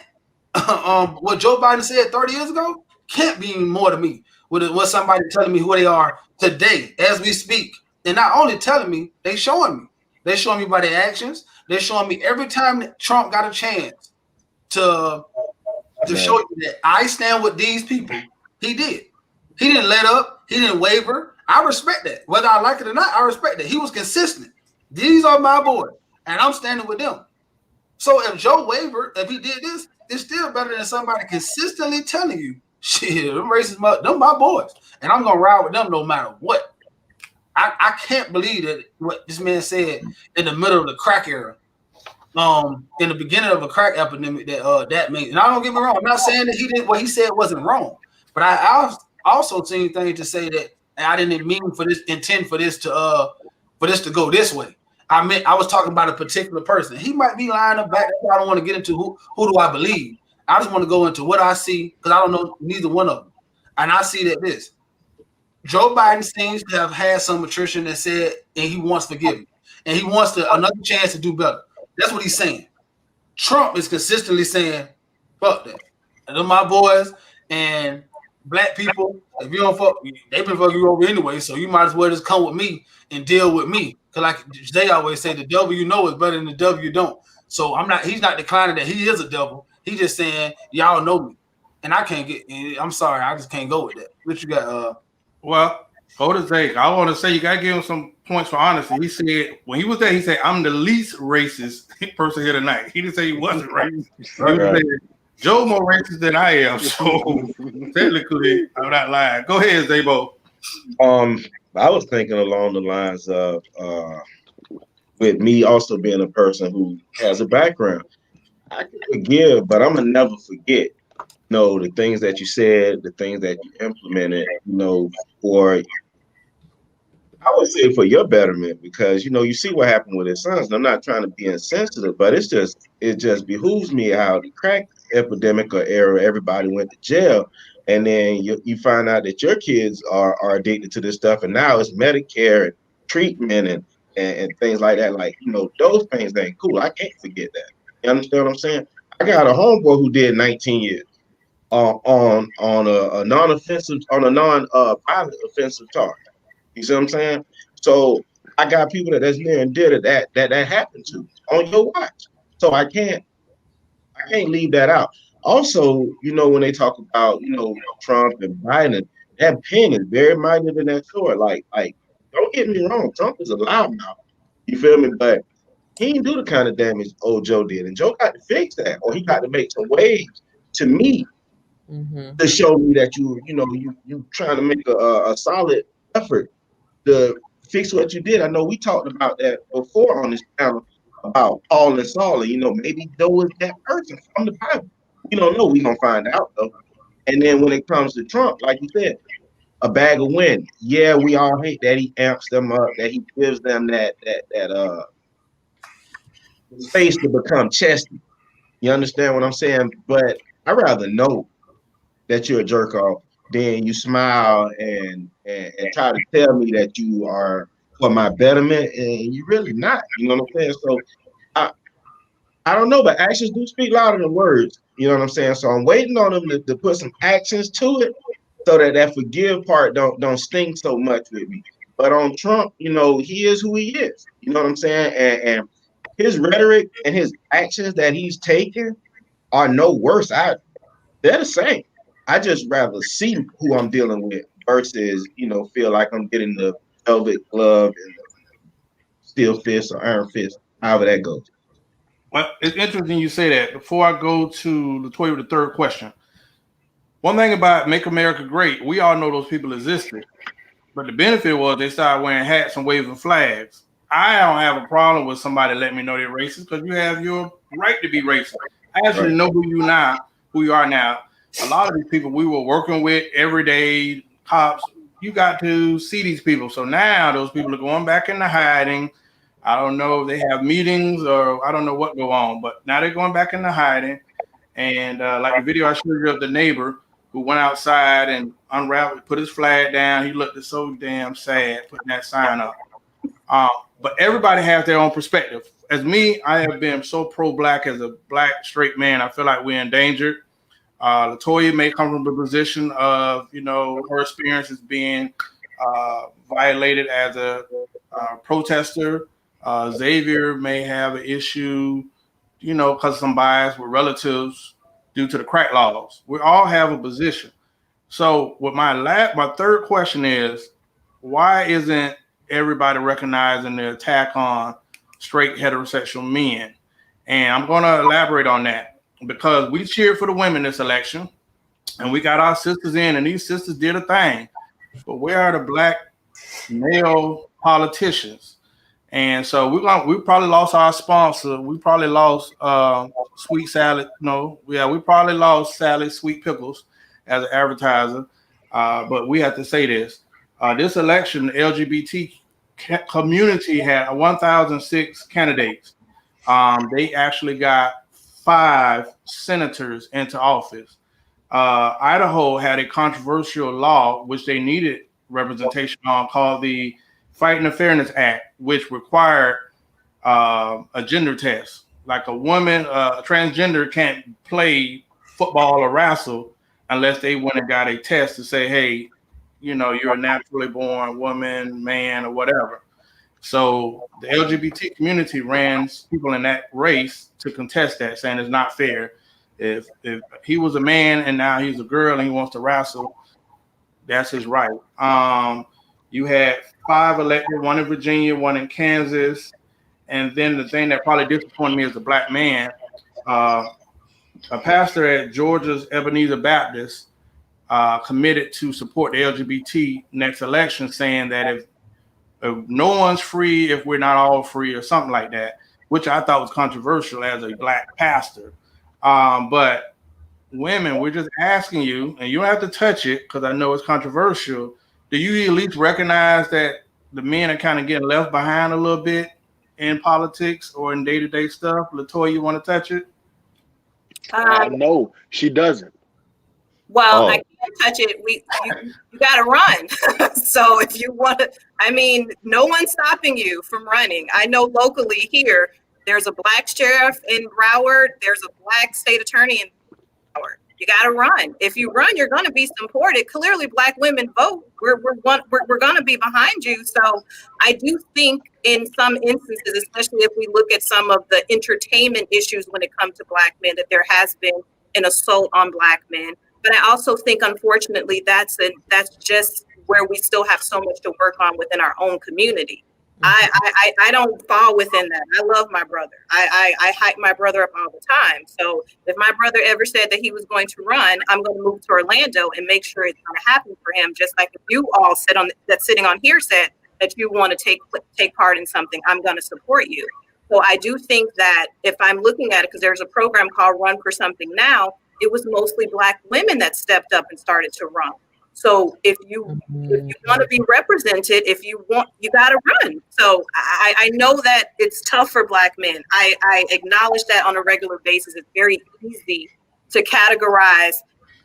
what Joe Biden said 30 years ago can't be more to me. What somebody telling me who they are today as we speak. And not only telling me, they showing me. They showing me by their actions. They're showing me every time that Trump got a chance to show you that I stand with these people. He did. He didn't let up. He didn't waver. I respect that. Whether I like it or not, I respect that. He was consistent. These are my boys, and I'm standing with them. So if Joe wavered, if he did this, it's still better than somebody consistently telling you, shit, them racists, them my boys, and I'm gonna ride with them no matter what. I can't believe that what this man said in the middle of the crack era, in the beginning of a crack epidemic that made. And I don't get me wrong, I'm not saying that what he said wasn't wrong, but I also seen things to say that I didn't intend for this to go this way. I was talking about a particular person. He might be lying up back. I don't want to get into who do I believe. I just want to go into what I see because I don't know neither one of them. And I see that Joe Biden seems to have had some attrition that said, and he wants forgiveness. and he wants another chance to do better. That's what he's saying. Trump is consistently saying, fuck that. And they're my boys and black people. If you don't fuck, they've been fucking you over anyway, so you might as well just come with me and deal with me. Because like they always say, the devil you know is better than the devil you don't. So he's not declining that he is a devil. He's just saying, y'all know me. And I can't I'm sorry, I just can't go with that. What you got? Well, hold it, Zach. I want to say you got to give him some points for honesty. He said, when he was there, he said, I'm the least racist person here tonight. He didn't say he wasn't racist. He was saying, Joe more racist than I am. So technically, I'm not lying. Go ahead, Zabo. I was thinking along the lines of with me also being a person who has a background. I can forgive, but I'm gonna never forget. You know, the things that you said, the things that you implemented, you know, for I would say for your betterment, because you know, you see what happened with his sons. And I'm not trying to be insensitive, but it just behooves me how the crack epidemic or era, everybody went to jail. And then you find out that your kids are addicted to this stuff, and now it's Medicare and treatment and things like that. Like, you know, those things ain't cool. I can't forget that. You understand what I'm saying? I got a homeboy who did 19 years on a non-offensive, on a non-violent offensive charge. You see what I'm saying? So I got people that's near and dear to that happened to on your watch. So I can't leave that out. Also, you know, when they talk about, you know, Trump and Biden, that pen is very minded in that sword. Like, don't get me wrong, Trump is a loudmouth. You feel me? But he didn't do the kind of damage old Joe did. And Joe got to fix that, or he got to make some waves to me to show me that you trying to make a solid effort to fix what you did. I know we talked about that before on this panel about Paul and Saul. You know, maybe Joe was that person from the Bible. We don't know. We're gonna find out though. And then when it comes to Trump, like you said, a bag of wind. Yeah, we all hate that he amps them up, that he gives them that space to become chesty. You understand what I'm saying? But I'd rather know that you're a jerk off than you smile and try to tell me that you are for my betterment, and you're really not. You know what I'm saying? So I don't know, but actions do speak louder than words. You know what I'm saying? So I'm waiting on them to put some actions to it so that forgive part don't sting so much with me. But on Trump, you know, he is who he is. You know what I'm saying? And his rhetoric and his actions that he's taken are no worse. They're the same. I just rather see who I'm dealing with versus, you know, feel like I'm getting the velvet glove and the steel fist or iron fist, however that goes. Well, it's interesting you say that. Before I go to Latoya with the third question, one thing about Make America Great, we all know those people existed, but the benefit was they started wearing hats and waving flags. I don't have a problem with somebody letting me know they're racist because you have your right to be racist. I actually know who you are now. A lot of these people we were working with every day, cops, you got to see these people. So now those people are going back into hiding. I don't know if they have meetings or I don't know what go on, but now they're going back into hiding. And like the video I showed you of the neighbor who went outside and unraveled, put his flag down. He looked so damn sad putting that sign up. But everybody has their own perspective. As me, I have been so pro-black as a black straight man. I feel like we're endangered. Latoya may come from the position of, you know, her experience as being violated as a protester. Xavier may have an issue, you know, because of some bias with relatives due to the crack laws. We all have a position. So with my third question is, why isn't everybody recognizing the attack on straight heterosexual men? And I'm going to elaborate on that because we cheered for the women this election and we got our sisters in and these sisters did a thing. But where are the black male politicians? And so we probably lost our sponsor. We probably lost Sweet Salad. We probably lost Sally Sweet Pickles as an advertiser. But we have to say this. This election, the LGBT community had 1,006 candidates. They actually got 5 senators into office. Idaho had a controversial law, which they needed representation on, called the Fighting the Fairness Act, which required a gender test. Like a woman, a transgender can't play football or wrestle unless they went and got a test to say, hey, you know, you're a naturally born woman, man, or whatever. So the LGBT community ran people in that race to contest that, saying it's not fair. If he was a man and now he's a girl and he wants to wrestle, that's his right. You had 5 elected, 1 in Virginia, 1 in Kansas. And then the thing that probably disappointed me as a black man, a pastor at Georgia's Ebenezer Baptist committed to support the LGBT next election, saying that if no one's free, if we're not all free, or something like that, which I thought was controversial as a black pastor. But women, we're just asking you, and you don't have to touch it because I know it's controversial. Do you at least recognize that the men are kind of getting left behind a little bit in politics or in day-to-day stuff? LaToya, you want to touch it? No, she doesn't. Well, I can't touch it. You got to run. So if you want to, I mean, no one's stopping you from running. I know locally here, there's a black sheriff in Broward. There's a black state attorney in Broward. You got to run. If you run, you're going to be supported. Clearly, black women vote. We're going to be behind you. So I do think in some instances, especially if we look at some of the entertainment issues when it comes to black men, that there has been an assault on black men. But I also think, unfortunately, that's just where we still have so much to work on within our own community. I don't fall within that. I love my brother. I hype my brother up all the time. So if my brother ever said that he was going to run, I'm going to move to Orlando and make sure it's going to happen for him. Just like if you all sitting on here said that you want to take part in something, I'm going to support you. So I do think that if I'm looking at it, because there's a program called Run for Something Now, it was mostly black women that stepped up and started to run. So if you want to be represented, if you want, you got to run. So I know that it's tough for black men. I acknowledge that on a regular basis. It's very easy to categorize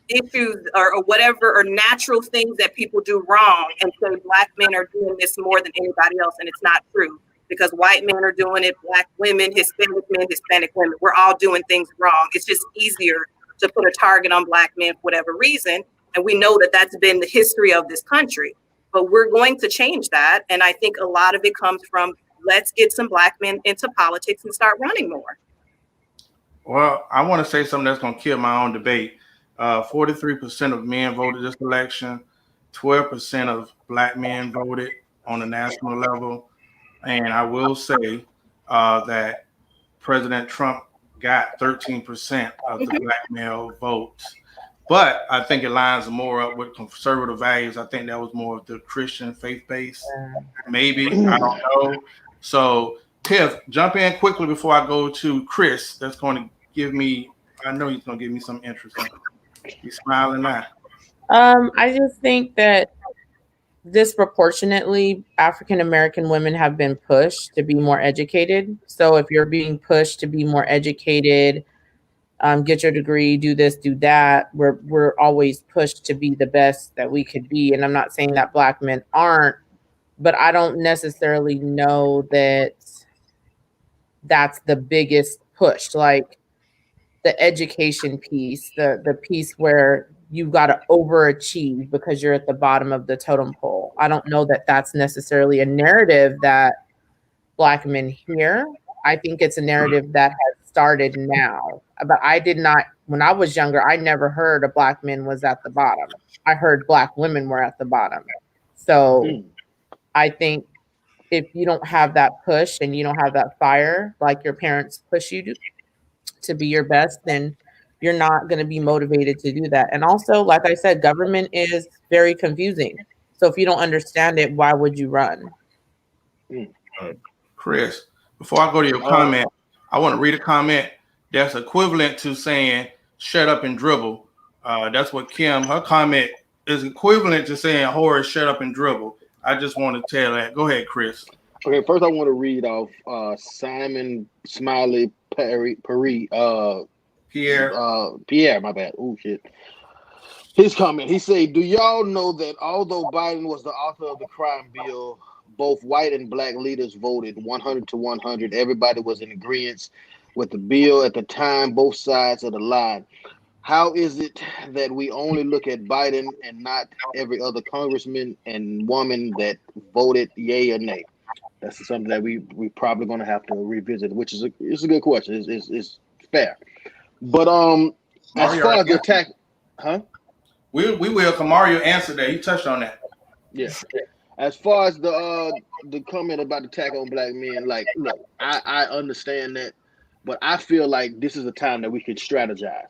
issues or whatever, or natural things that people do wrong and say black men are doing this more than anybody else. And it's not true, because white men are doing it, black women, Hispanic men, Hispanic women, we're all doing things wrong. It's just easier to put a target on black men for whatever reason. And we know that that's been the history of this country, but we're going to change that. And I think a lot of it comes from, let's get some black men into politics and start running more. Well, I want to say something that's going to kill my own debate. 43% of men voted this election. 12% of black men voted on the national level. And I will say that President Trump got 13% of the black male votes. But I think it lines more up with conservative values. I think that was more of the Christian faith base. Maybe, I don't know. So, Tiff, jump in quickly before I go to Chris. That's going to give me, I know he's going to give me some interesting. He's smiling now. I just think that disproportionately African American women have been pushed to be more educated. So if you're being pushed to be more educated, get your degree, do this, do that, we're always pushed to be the best that we could be. And I'm not saying that black men aren't, but I don't necessarily know that that's the biggest push. Like the education piece, the piece where you got to overachieve because you're at the bottom of the totem pole. I don't know that that's necessarily a narrative that black men hear. I think it's a narrative that has started now. But I did not, when I was younger, I never heard a black man was at the bottom. I heard black women were at the bottom. So I think if you don't have that push and you don't have that fire, like your parents push you to be your best, then you're not going to be motivated to do that. And also, like I said, government is very confusing. So if you don't understand it, why would you run? Chris, before I go to your comment, I want to read a comment that's equivalent to saying, shut up and dribble. That's what Kim, her comment is equivalent to saying, Horace, shut up and dribble. I just want to tell that. Go ahead, Chris. Okay, first I want to read off Simon Smiley Pierre, my bad. Oh, shit. His comment, he said, do y'all know that although Biden was the author of the crime bill, both white and black leaders voted 100 to 100. Everybody was in agreement with the bill at the time, both sides of the line. How is it that we only look at Biden and not every other congressman and woman that voted yay or nay? That's something that we probably going to have to revisit, which is it's a good question. It's fair. But as far as the attack, huh? We will. Kamario answered that. You touched on that. Yeah. As far as the comment about the attack on black men, like, look, I understand that, but I feel like this is a time that we could strategize.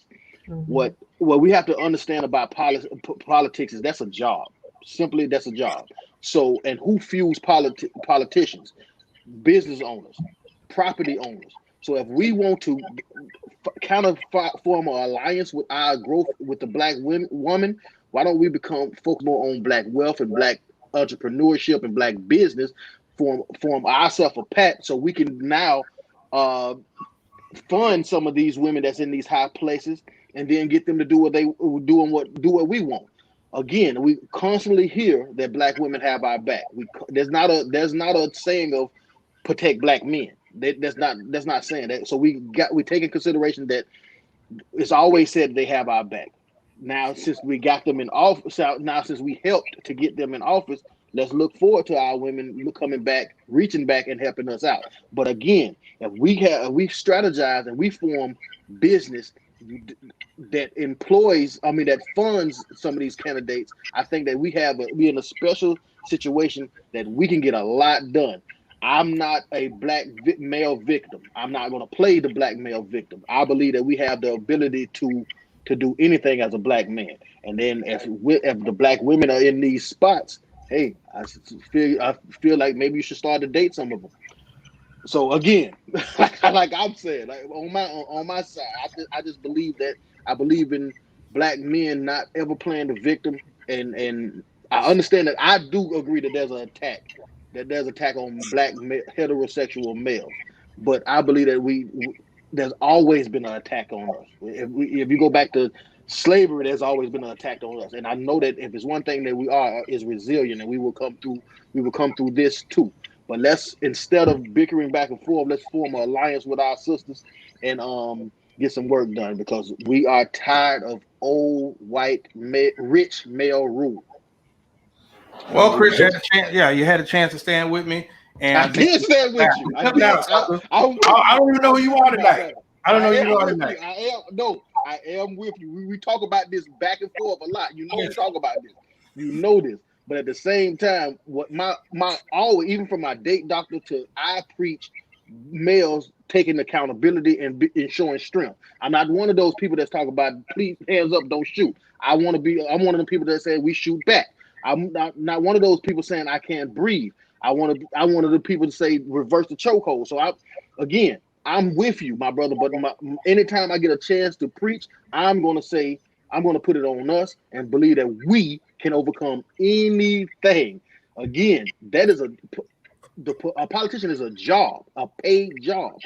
What we have to understand about politics is that's a job. Simply, that's a job. So, and who fuels politicians? Business owners, property owners. So, if we want to kind of form an alliance with our growth with the black woman, why don't we focus more on black wealth and black entrepreneurship and black business? Form ourselves a pact so we can now fund some of these women that's in these high places, and then get them to do what they do and what we want. Again, we constantly hear that black women have our back. There's not a saying of protect black men. That's not saying that. So we take in consideration that it's always said they have our back. Now, since we got them in office, since we helped to get them in office, let's look forward to our women coming back, reaching back, and helping us out. But again, if we strategize and we form business that that funds some of these candidates, I think that we're in a special situation that we can get a lot done. I'm not a black male victim. I'm not going to play the black male victim. I believe that we have the ability to do anything as a black man. And then if the black women are in these spots, hey, I feel like maybe you should start to date some of them. So again, like I'm saying, like on my side, I just believe that I believe in black men not ever playing the victim, and I understand that I do agree that there's an attack on black heterosexual males, but I believe that there's always been an attack on us. If you go back to slavery, there's always been an attack on us, and I know that if it's one thing that we are is resilient, and we will come through this too. But let's, instead of bickering back and forth, let's form an alliance with our sisters and get some work done, because we are tired of old white rich male rule. Well, Chris, you had a chance to stand with me, and I did stand with you. I don't even know who you are tonight. I don't know who you are tonight. I am with you. We talk about this back and forth a lot. You know, we talk about this. You know this. But at the same time, what my always, even from my date doctor to I preach males taking accountability and showing strength. I'm not one of those people that's talking about please hands up, don't shoot. I'm one of the people that say we shoot back. I'm not one of those people saying I can't breathe. I'm one of the people to say reverse the chokehold. So I'm with you, my brother. But anytime I get a chance to preach, I'm going to put it on us and believe that we can overcome anything. Again, that is a politician is a job, a paid job.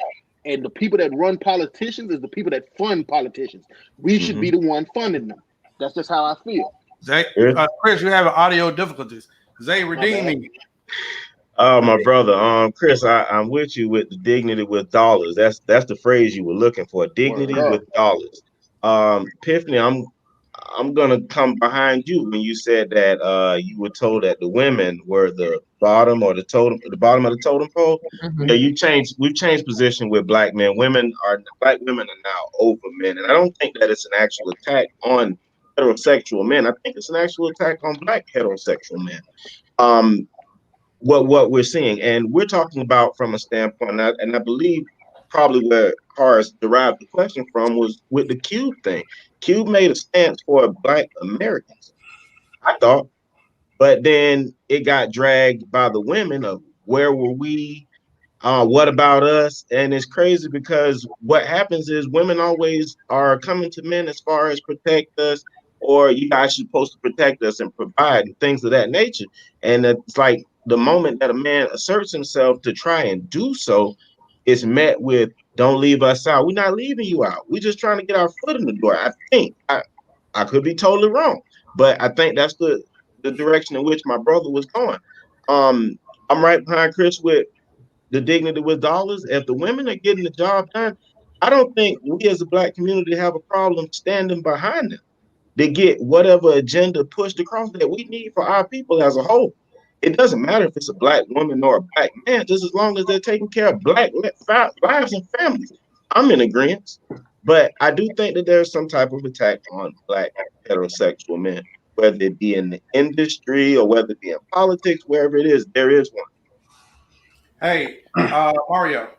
And the people that run politicians is the people that fund politicians. We should be the one funding them. That's just how I feel. Zay, Chris, you have audio difficulties. Zay, redeem me. Oh, my brother, Chris, I'm with you with the dignity with dollars. That's the phrase you were looking for. Dignity with dollars. Epiphany, I'm gonna come behind you when you said that you were told that the women were the bottom or the bottom of the totem pole. Mm-hmm. Yeah, we've changed position with black men. Black women are now over men, and I don't think that it's an actual attack on heterosexual men. I think it's an actual attack on black heterosexual men. What we're seeing, and we're talking about from a standpoint, and I believe probably where Horace derived the question from was with the Cube thing. Cube made a stance for black Americans, I thought, but then it got dragged by the women of where were we? What about us? And it's crazy because what happens is women always are coming to men as far as protect us, or you guys are supposed to protect us and provide and things of that nature. And it's like the moment that a man asserts himself to try and do so, it's met with don't leave us out. We're not leaving you out. We're just trying to get our foot in the door. I think I could be totally wrong, but I think that's the direction in which my brother was going. I'm right behind Chris with the dignity with dollars. If the women are getting the job done, I don't think we as a Black community have a problem standing behind them to get whatever agenda pushed across that we need for our people as a whole. It doesn't matter if it's a Black woman or a Black man, just as long as they're taking care of Black lives and families. I'm in agreement. But I do think that there's some type of attack on Black heterosexual men, whether it be in the industry or whether it be in politics, wherever it is, there is one. Hey, Mario.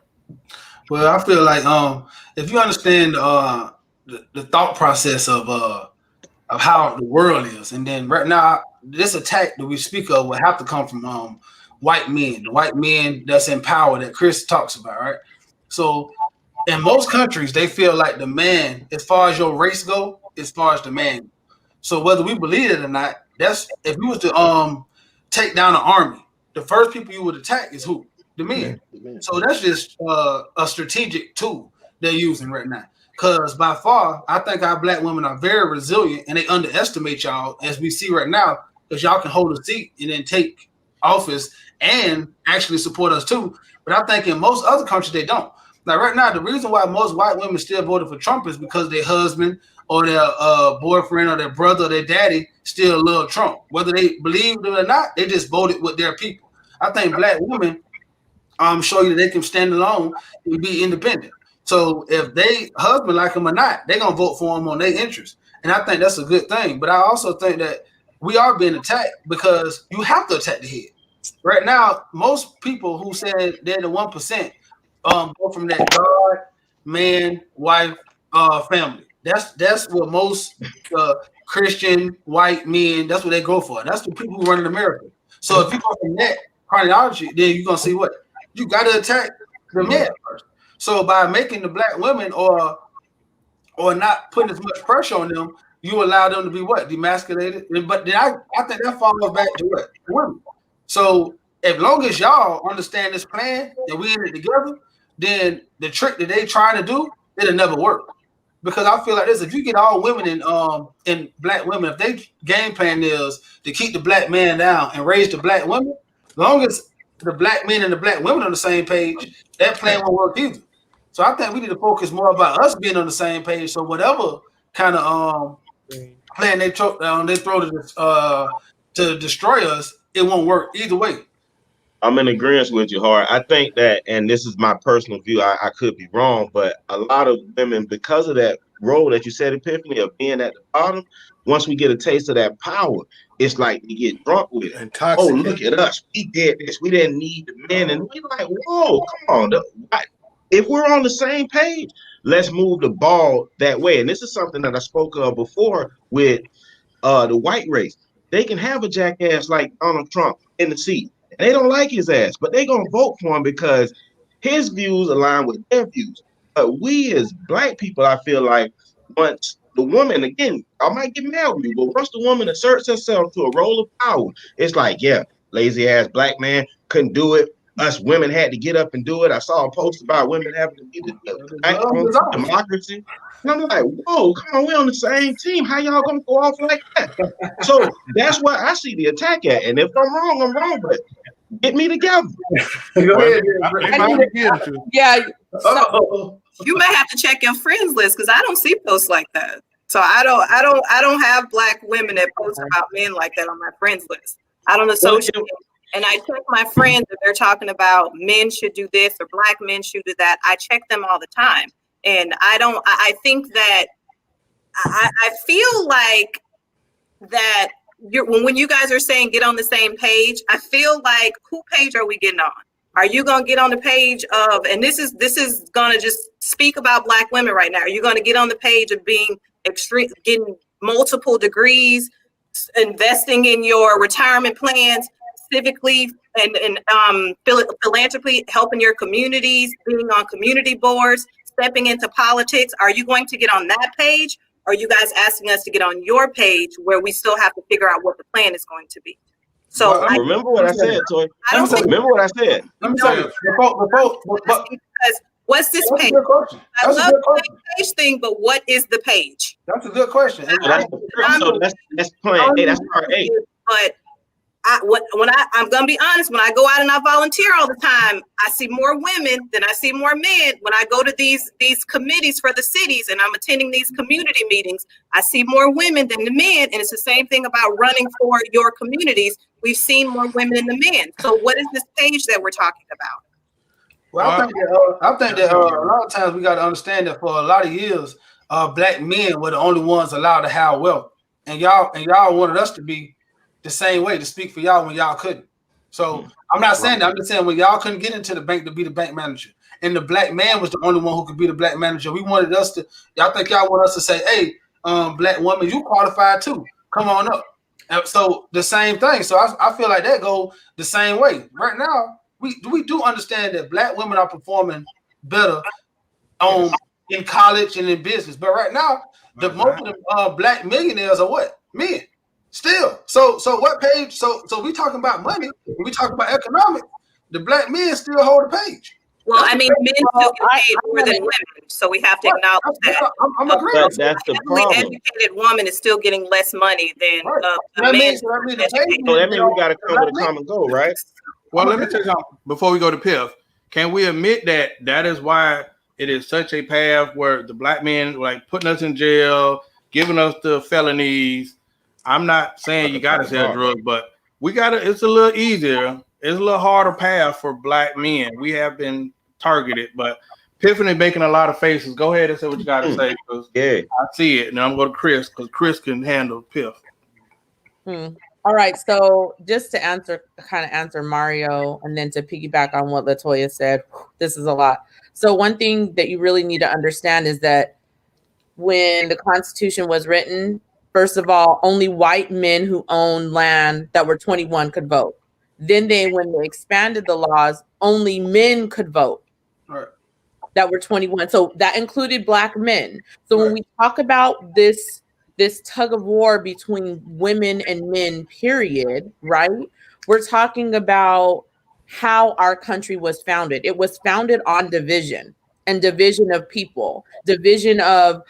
Well, I feel like if you understand the thought process of how the world is, and then right now this attack that we speak of will have to come from white men, the white men that's in power that Chris talks about, right? So in most countries, they feel like the man, as far as your race go, as far as the man. So whether we believe it or not, that's if you was to take down an army, the first people you would attack is who? The men. So that's just a strategic tool they're using right now. Because by far, I think our Black women are very resilient, and they underestimate y'all, as we see right now, because y'all can hold a seat and then take office and actually support us too. But I think in most other countries, they don't. Like right now, the reason why most white women still voted for Trump is because their husband or their boyfriend or their brother or their daddy still love Trump. Whether they believe it or not, they just voted with their people. I think Black women show you that they can stand alone and be independent. So if they husband like them or not, they're gonna vote for them on their interest. And I think that's a good thing. But I also think that we are being attacked because you have to attack the head. Right now, most people who said they're the 1% go from that God, man, wife, family. That's what most Christian white men, that's what they go for. That's the people who run in America. So if you go from that chronology, then you're gonna see what you got to attack the men first. So by making the Black women or not putting as much pressure on them, you allow them to be what? Demasculated. But then I think that falls back to what? Women. So as long as y'all understand this plan and we in it together, then the trick that they trying to do, it'll never work. Because I feel like this: if you get all women in Black women, if they game plan is to keep the Black man down and raise the Black women, as long as the Black men and the Black women on the same page, that plan won't work either. So I think we need to focus more about us being on the same page. So whatever kind of plan they throw to destroy us, it won't work either way. I'm in agreement with you, Hart. I think that, and this is my personal view, I could be wrong, but a lot of women, because of that role that you said, Epiphany, of being at the bottom, once we get a taste of that power, it's like we get drunk with it. Oh, look at us. We did this. We didn't need the men. And we're like, whoa, come on. If we're on the same page, let's move the ball that way. And this is something that I spoke of before with the white race. They can have a jackass like Donald Trump in the seat. They don't like his ass, but they're going to vote for him because his views align with their views. But we as Black people, I feel like once the woman, again, I might get mad with you, but once the woman asserts herself to a role of power, it's like, yeah, lazy ass Black man couldn't do it. Us women had to get up and do it. I saw a post about women having to be the democracy. And I'm like, whoa, come on, we're on the same team. How y'all gonna go off like that? So that's where I see the attack at. And if I'm wrong, I'm wrong, but get me together. Yeah. You may have to check your friends list because I don't see posts like that. So I don't have Black women that post about men like that on my friends list. I don't associate. And I check my friends if they're talking about men should do this or Black men should do that. I check them all the time. And I think that I feel like that when you guys are saying get on the same page, I feel like who page are we getting on? Are you going to get on the page of, and this is going to just speak about Black women right now. Are you going to get on the page of being extreme, getting multiple degrees, investing in your retirement plans, civically and philanthropy, helping your communities, being on community boards, stepping into politics? Are you going to get on that page? Or are you guys asking us to get on your page where we still have to figure out what the plan is going to be? So well, remember what I said, Toy. Remember what I said. Let me tell you. Because what's this page? I love the page thing, but what is the page? That's a good question. So that's plan A. That's part A. But I'm gonna be honest, when I go out and I volunteer all the time, I see more women than I see more men. When I go to these committees for the cities and I'm attending these community meetings, I see more women than the men. And it's the same thing about running for your communities. We've seen more women than the men. So what is this page that we're talking about? Well, I think that a lot of times we got to understand that for a lot of years, black men were the only ones allowed to have wealth, and y'all wanted us to be the same way, to speak for y'all when y'all couldn't. So I'm not saying that. I'm just saying when y'all couldn't get into the bank to be the bank manager, and the black man was the only one who could be the black manager. We wanted us to. Y'all think y'all want us to say, "Hey, black woman, you qualified too. Come on up." And so the same thing. So I feel like that go the same way right now. We do understand that black women are performing better in college and in business, but right now most of the black millionaires are what? Men. Still. So what page? So we talking about money, we talking about economics. The black men still hold the page. Well, I mean, men still get paid more than women, so we have to acknowledge that. I'm agreeing. That's the problem. An educated woman is still getting less money than a man. So that means we got to come with a common goal, right? Well, let me tell you something before we go to Piff. Can we admit that is why it is such a path where the black men like putting us in jail, giving us the felonies? I'm not saying you got to sell drugs, but we got to. It's a little easier. It's a little harder path for black men. We have been targeted, but Tiffany making a lot of faces. Go ahead and say what you got to say, because I see it. Now I'm going to Chris, because Chris can handle Piff. All right, so just to answer Mario, and then to piggyback on what Latoya said, this is a lot. So one thing that you really need to understand is that when the Constitution was written, first of all, only white men who owned land that were 21 could vote. Then when they expanded the laws, only men could vote that were 21. So that included black men. So when we talk about this tug of war between women and men, period, right? We're talking about how our country was founded. It was founded on division and division of people, division of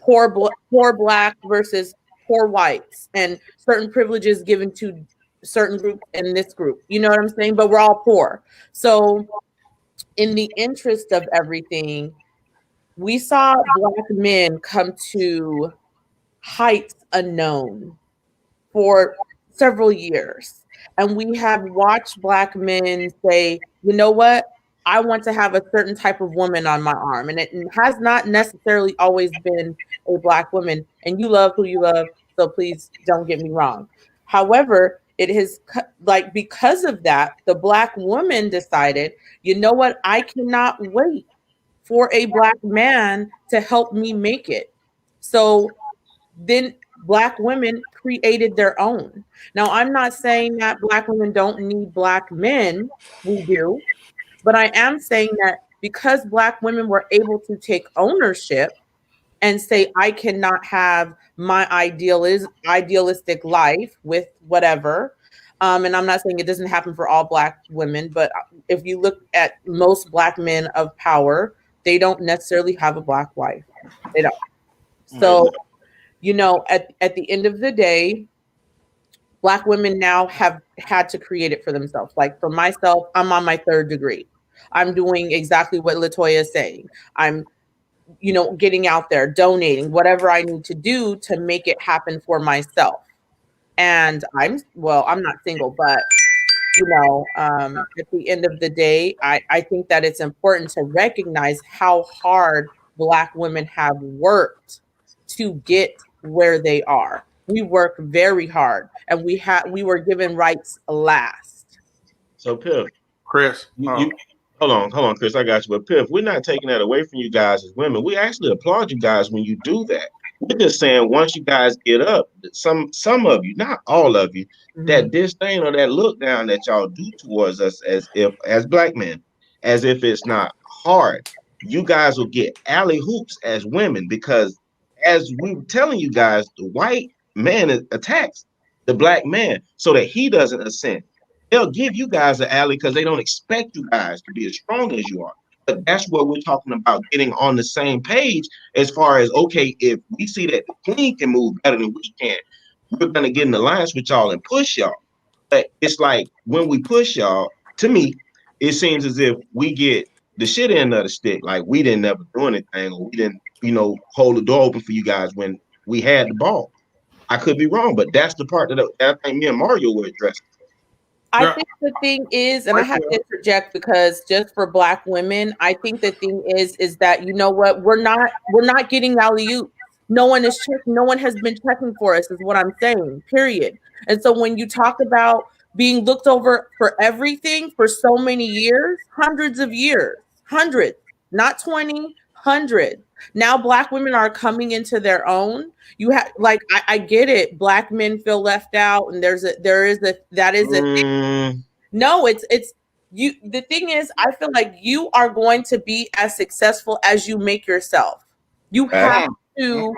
poor black versus poor whites, and certain privileges given to certain groups in this group. You know what I'm saying? But we're all poor. So in the interest of everything, we saw black men come to heights unknown for several years. And we have watched black men say, you know what? I want to have a certain type of woman on my arm. And it has not necessarily always been a black woman. And you love who you love, so please don't get me wrong. However, it is like, because of that, the black woman decided, you know what? I cannot wait for a black man to help me make it. So then black women created their own. Now, I'm not saying that black women don't need black men. We do. But I am saying that because black women were able to take ownership and say, I cannot have my idealistic life with whatever. And I'm not saying it doesn't happen for all black women, but if you look at most black men of power, they don't necessarily have a black wife. They don't. So, you know, at the end of the day, black women now have had to create it for themselves. Like for myself, I'm on my 3rd degree. I'm doing exactly what Latoya is saying. I'm, you know, getting out there, donating, whatever I need to do to make it happen for myself. And I'm not single, but, you know, at the end of the day, I think that it's important to recognize how hard black women have worked to get where they are. We work very hard, and we were given rights last. So Piff, Chris, hold on, Chris, I got you. But Piff, we're not taking that away from you guys as women. We actually applaud you guys when you do that. We're just saying once you guys get up, some of you, not all of you, that disdain or that look down that y'all do towards us as black men, as if it's not hard. You guys will get alley hoops as women, because as we were telling you guys, the white man attacks the black man so that he doesn't ascend. They'll give you guys an alley because they don't expect you guys to be as strong as you are. But that's what we're talking about, getting on the same page as far as, okay, if we see that the queen can move better than we can, we're going to get in alliance with y'all and push y'all. But it's like when we push y'all, to me, it seems as if we get the shit end of the stick. Like we didn't never do anything, or we didn't, hold the door open for you guys when we had the ball. I could be wrong, but that's the part that I think me and Mario were addressing. I Yeah. think the thing is, and I have to interject because just for Black women, I think the thing is that you know what, we're not getting alley-oop. No one is checking. No one has been checking for us, is what I'm saying. Period. And so when you talk about being looked over for everything for so many years, hundreds of years, hundreds, not 20, 100. Now Black women are coming into their own. You have like I get it. Black men feel left out, and there is a thing. No, it's you. The thing is, I feel like you are going to be as successful as you make yourself. You have to.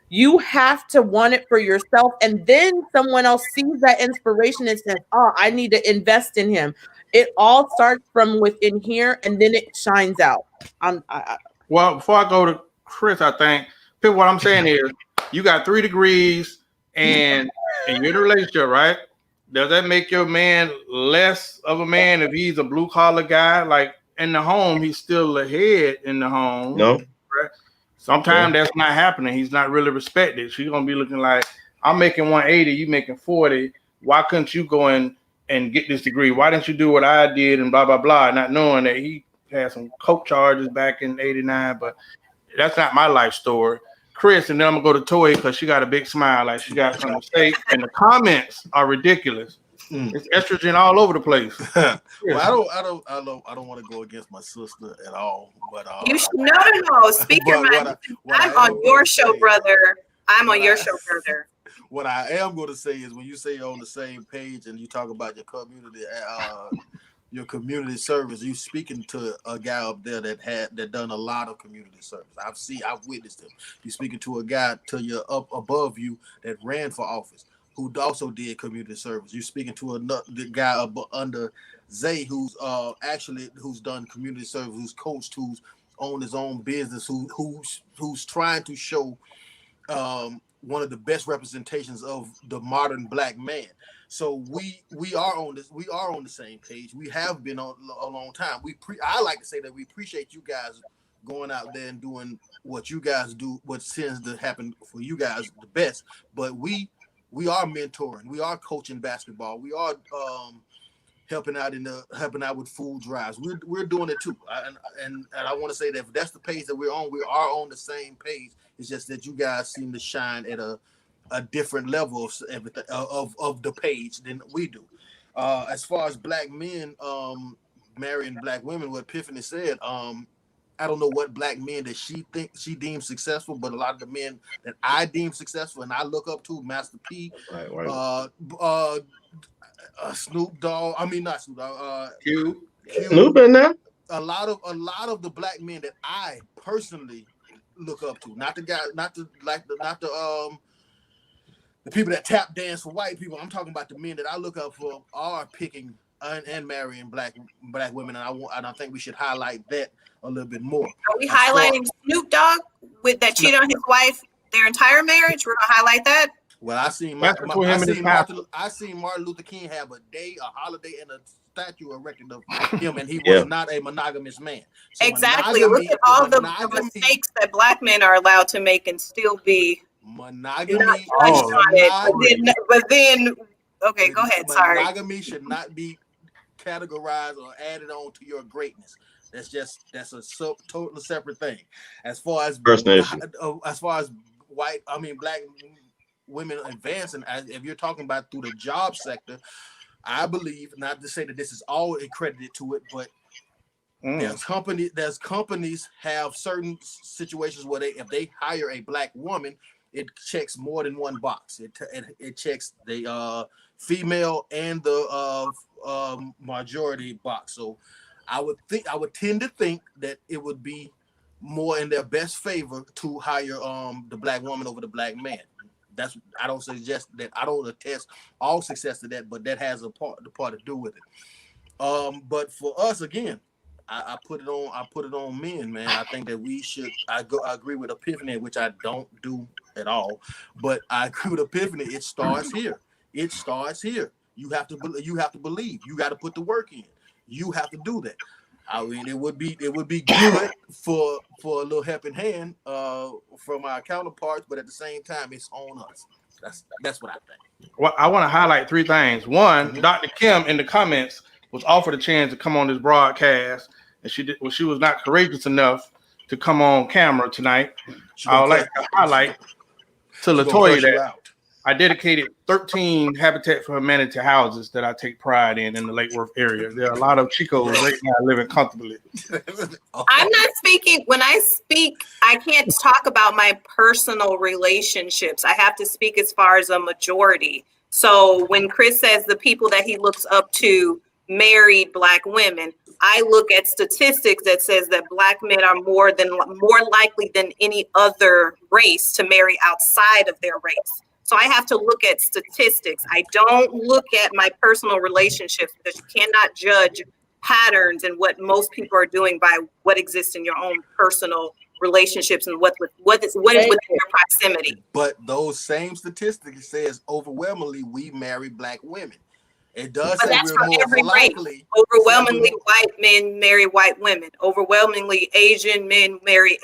You have to want it for yourself, and then someone else sees that inspiration and says, "Oh, I need to invest in him." It all starts from within here, and then it shines out. Well, before I go to Chris, I think what I'm saying is you got 3 degrees and you're in a relationship, right? Does that make your man less of a man if he's a blue collar guy? Like in the home, he's still ahead in the home. No. Right? Sometimes that's not happening. He's not really respected. She's gonna be looking like, I'm making 180, you making 40. Why couldn't you go in and get this degree? Why didn't you do what I did and blah blah blah? Not knowing that he had some coke charges back in '89, but that's not my life story. Chris, and then I'm gonna go to Toy because she got a big smile, like she got something to say, and the comments are ridiculous. It's estrogen all over the place. Well, I don't want to go against my sister at all, but you should no. Speak your mind. I'm on your show, brother. I'm on your show, brother. What I am going to say is when you say you're on the same page and you talk about your community service, you speaking to a guy up there that done a lot of community service. I've witnessed him. You speaking to a guy to up above you that ran for office, who also did community service. You're speaking to the guy under Zay, who's done community service, who's coached, who's owned his own business, who's trying to show one of the best representations of the modern Black man. So we are on this. We are on the same page. We have been on a long time. I like to say that we appreciate you guys going out there and doing what you guys do, what tends to happen for you guys the best. But we are mentoring. We are coaching basketball. We are helping out with food drives. We're doing it too. And I want to say that if that's the page that we're on, we are on the same page. It's just that you guys seem to shine at a different level of everything of the page than we do. As far as Black men marrying Black women, what Epiphany said, I don't know what Black men that she deems successful, but a lot of the men that I deem successful and I look up to, Master P, Snoop Dogg. I mean, not Snoop Dogg. Q. Snoop in there. A lot of the Black men that I personally look up to, not the people that tap dance for white people. I'm talking about the men that I look up for are picking and marrying black women, and I think we should highlight that a little bit more. Are we highlighting Snoop Dogg with that cheat on his wife their entire marriage? We're gonna highlight that. Well, I seen Martin Luther King have a holiday, and a statue erected of him, and he was not a monogamous man. So exactly. Look at all the mistakes that Black men are allowed to make and still be monogamy. But then, okay, go ahead. Sorry. Monogamy should not be categorized or added on to your greatness. That's a totally separate thing. As far as Black women advancing, if you're talking about through the job sector, I believe, not to say that this is all accredited to it, but there's companies have certain situations where if they hire a Black woman, it checks more than one box. It checks the female and the majority box. So I would tend to think that it would be more in their best favor to hire the Black woman over the Black man. I don't suggest that. I don't attest all success to that, but that has the part to do with it. But for us, again, I put it on men, man. I think that we should. I agree with Epiphany, which I don't do at all, but I agree with Epiphany. It starts here. You have to believe. You got to put the work in. You have to do that. I mean, it would be good for a little helping hand from our counterparts, but at the same time, it's on us. That's what I think. Well, I want to highlight 3 things. One, Dr. Kim in the comments was offered a chance to come on this broadcast, and she was not courageous enough to come on camera tonight. I would like to highlight to Latoya that I dedicated 13 Habitat for Humanity houses that I take pride in the Lake Worth area. There are a lot of Chicos right now living comfortably. I'm not speaking. When I speak, I can't talk about my personal relationships. I have to speak as far as a majority. So when Chris says the people that he looks up to married Black women, I look at statistics that says that Black men are more likely than any other race to marry outside of their race. So I have to look at statistics. I don't look at my personal relationships because you cannot judge patterns and what most people are doing by what exists in your own personal relationships and what is within your proximity. But those same statistics says overwhelmingly we marry Black women. It does say that's we're for more every likely. Race. Overwhelmingly, white men marry white women. Overwhelmingly, Asian men marry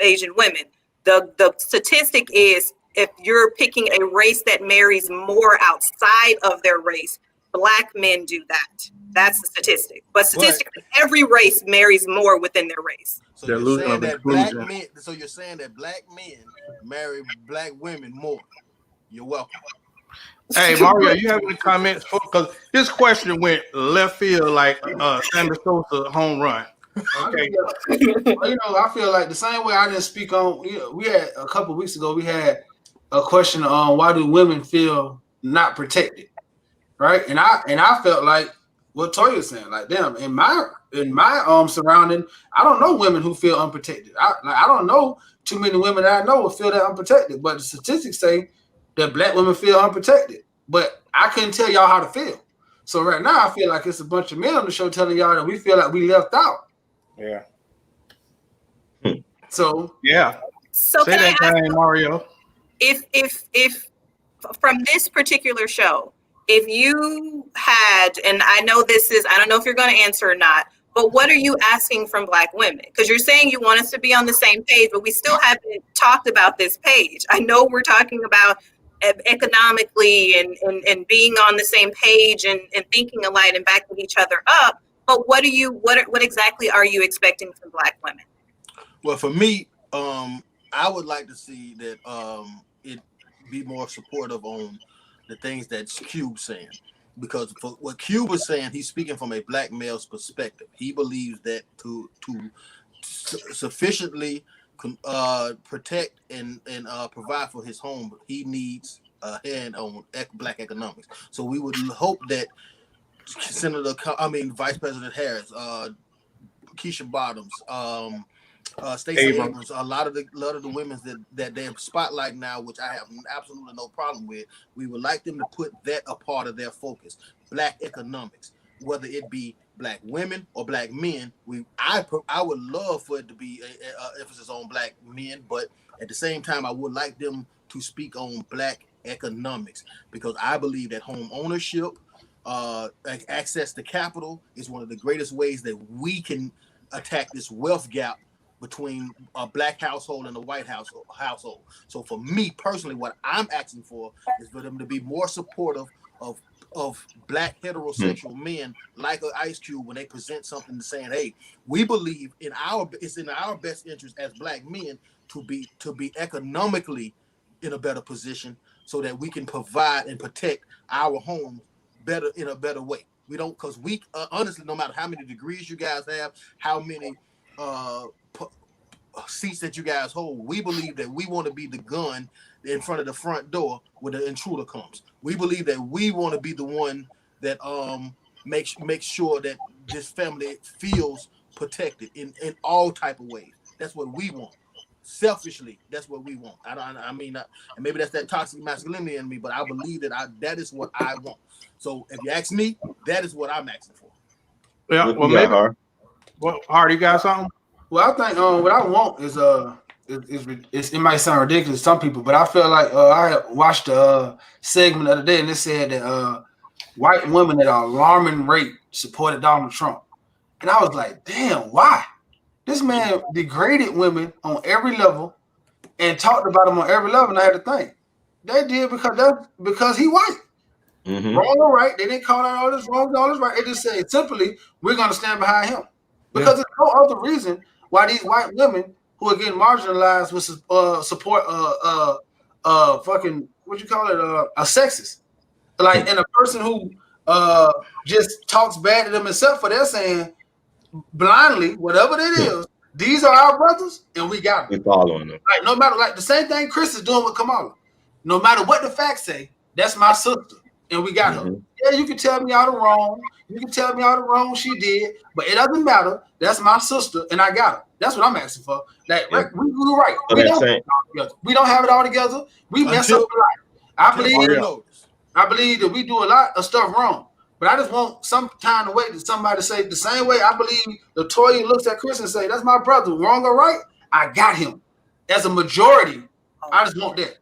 Asian women. The statistic is if you're picking a race that marries more outside of their race, Black men do that. That's the statistic. But statistically, every race marries more within their race. So you're saying that Black men. So you're saying that Black men marry Black women more. You're welcome. Hey, Mario, you have any comments? Because this question went left field like Sammy Sosa home run. Okay. I feel like the same way I didn't speak on. We had a couple of weeks ago. We had a question on why do women feel not protected, right? And I felt like what Toya's saying. Like, damn, in my surrounding, I don't know women who feel unprotected. I don't know too many women that I know will feel that unprotected. But the statistics say that Black women feel unprotected. But I couldn't tell y'all how to feel. So right now, I feel like it's a bunch of men on the show telling y'all that we feel like we left out. Yeah. So yeah. So say that thing, Mario. If from this particular show, if you had, and I know this is, I don't know if you're going to answer or not, but what are you asking from Black women? Because you're saying you want us to be on the same page, but we still haven't talked about this page. I know we're talking about economically and being on the same page and thinking alike and backing each other up. But what exactly are you expecting from Black women? Well, for me, I would like to see that it be more supportive on the things that Cube's saying. Because for what Cube was saying, he's speaking from a Black male's perspective. He believes that to sufficiently protect and provide for his home, he needs a hand on Black economics. So we would hope that Vice President Harris, Keisha Bottoms, Stacey Abrams, a lot of the women that they're spotlighting now, which I have absolutely no problem with. We would like them to put that a part of their focus. Black economics, whether it be Black women or Black men. I would love for it to be a emphasis on Black men, but at the same time, I would like them to speak on Black economics because I believe that home ownership, access to capital, is one of the greatest ways that we can attack this wealth gap between a Black household and a white household. So for me personally, what I'm asking for is for them to be more supportive of Black heterosexual men like an Ice Cube when they present something saying, hey, we believe it's in our best interest as Black men to be economically in a better position so that we can provide and protect our homes better in a better way. We don't, because we honestly, no matter how many degrees you guys have, how many seats that you guys hold, we believe that we want to be the gun in front of the front door when the intruder comes. We believe that we want to be the one that makes sure that this family feels protected in all type of ways. That's what we want. Selfishly, that's what we want. And maybe that's that toxic masculinity in me, but I believe that is what I want. So if you ask me, that is what I'm asking for. Yeah, well, maybe. Hard, you got something? Well, I think what I want is it might sound ridiculous to some people, but I feel like I watched a segment the other day and it said that white women at an alarming rate supported Donald Trump. And I was like, damn, why? This man degraded women on every level and talked about them on every level. And I had to think. They did because he white. Mm-hmm. Wrong or right. They didn't call out all this wrong, all this right. They just said simply, we're going to stand behind him. Because there's no other reason why these white women who are getting marginalized would support fucking, what you call it, a sexist. Like, and a person who just talks bad to them, except for they're saying blindly, whatever it is, these are our brothers, and we got them. We following them. Like, no matter, like the same thing Chris is doing with Kamala. No matter what the facts say, that's my sister, and we got her. Yeah, you can tell me all the wrong. You can tell me all the wrong she did, but it doesn't matter. That's my sister, and I got her. That's what I'm asking for. Like, we were right. So We don't have it all together. We mess up a lot. I believe that we do a lot of stuff wrong. But I just want some kind of way that somebody say the same way I believe Latoya looks at Chris and say, that's my brother, wrong or right, I got him. As a majority, I just want that.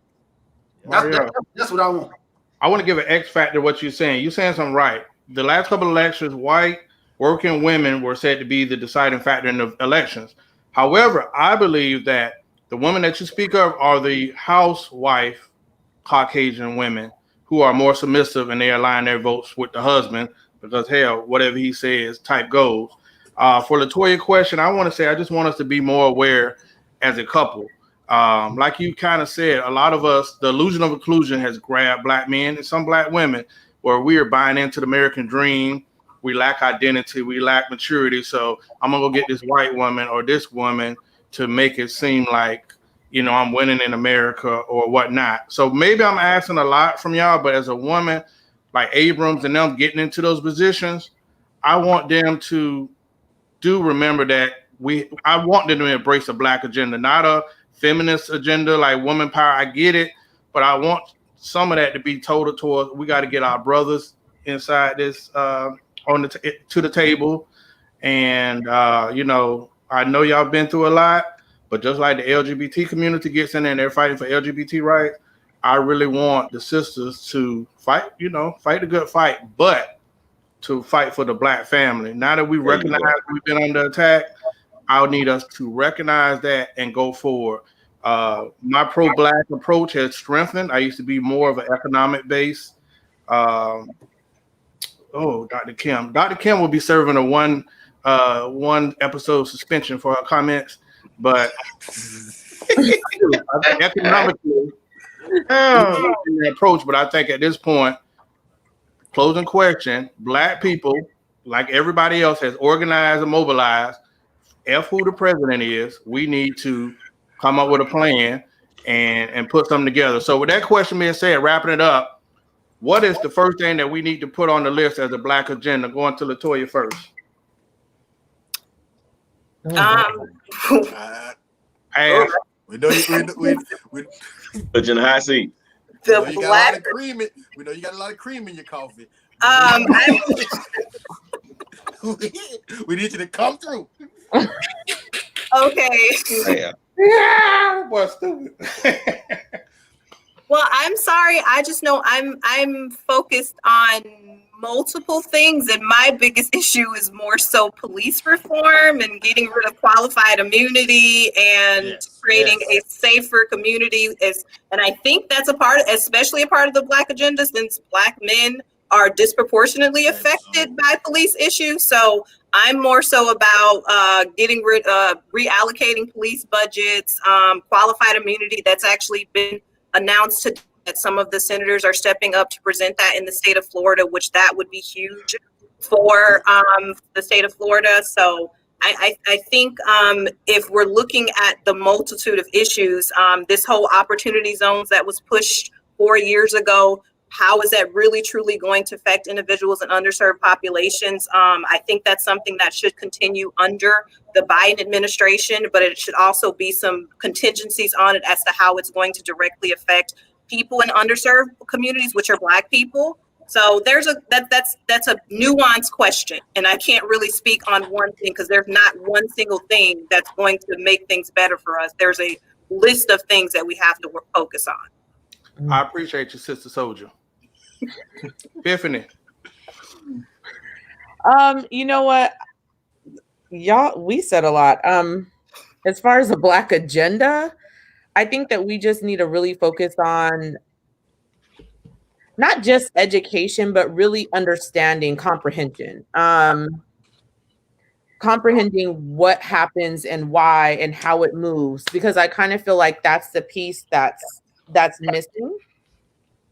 That's what I want. I want to give an X factor to what you're saying. You're saying something right. The last couple of elections, white working women were said to be the deciding factor in the elections. However, I believe that the women that you speak of are the housewife Caucasian women who are more submissive and they align their votes with the husband because, hell, whatever he says type goes. For Latoya's question, I want to say I just want us to be more aware as a couple. Like you kind of said, a lot of us, the illusion of inclusion has grabbed black men and some black women where we are buying into the American dream. We lack identity. We lack maturity. So I'm going to go get this white woman or this woman to make it seem like, you know, I'm winning in America or whatnot. So maybe I'm asking a lot from y'all, but as a woman like Abrams and them getting into those positions, I want them to remember that I want them to embrace a black agenda, not a feminist agenda like woman power. I get it, but I want some of that to be total towards we got to get our brothers inside this to the table. And you know, I know y'all been through a lot. But just like the LGBT community gets in there and they're fighting for LGBT rights, I really want the sisters to fight, you know, fight the good fight, but to fight for the black family. Now that we recognize we've been under attack, I'll need us to recognize that and go forward. My pro-black approach has strengthened. I used to be more of an economic base. Dr. Kim. Dr. Kim will be serving a one episode suspension for her comments. But economically, approach. But I think at this point, closing question: black people, like everybody else, has organized and mobilized. F who the president is, we need to come up with a plan and put something together. So with that question being said, wrapping it up, what is the first thing that we need to put on the list as a black agenda? Going to Latoya first. We know we put you in the hot seat. We know you got a lot of cream. We know you got a lot of cream in your coffee. We need you to come through. Okay. Yeah, what's stupid. Well, I'm sorry. I just know I'm focused on multiple things, and my biggest issue is more so police reform and getting rid of qualified immunity and creating a safer community. And I think that's especially a part of the Black agenda, since Black men are disproportionately affected by police issues. So I'm more so about getting rid of reallocating police budgets, qualified immunity. That's actually been announced today that some of the senators are stepping up to present that in the state of Florida, which that would be huge for the state of Florida. So I think if we're looking at the multitude of issues, this whole opportunity zones that was pushed 4 years ago, how is that really truly going to affect individuals and underserved populations? I think that's something that should continue under the Biden administration, but it should also be some contingencies on it as to how it's going to directly affect people in underserved communities, which are Black people. So that's a nuanced question, and I can't really speak on one thing because there's not one single thing that's going to make things better for us. There's a list of things that we have to focus on. I appreciate you, Sister Soldier. Epiphany. You know what? Y'all, we said a lot. As far as a Black agenda, I think that we just need to really focus on not just education, but really understanding comprehension. Comprehending what happens and why and how it moves, because I kind of feel like that's the piece that's missing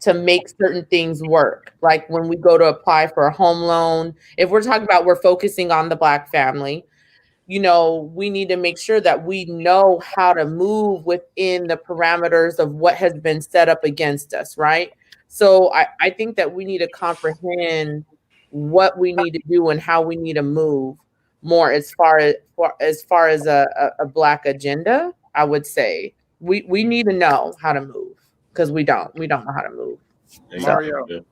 to make certain things work. Like when we go to apply for a home loan, if we're talking about we're focusing on the Black family, you know, we need to make sure that we know how to move within the parameters of what has been set up against us, right? So I think that we need to comprehend what we need to do and how we need to move more as far as a Black agenda. I would say we need to know how to move because we don't know how to move. So.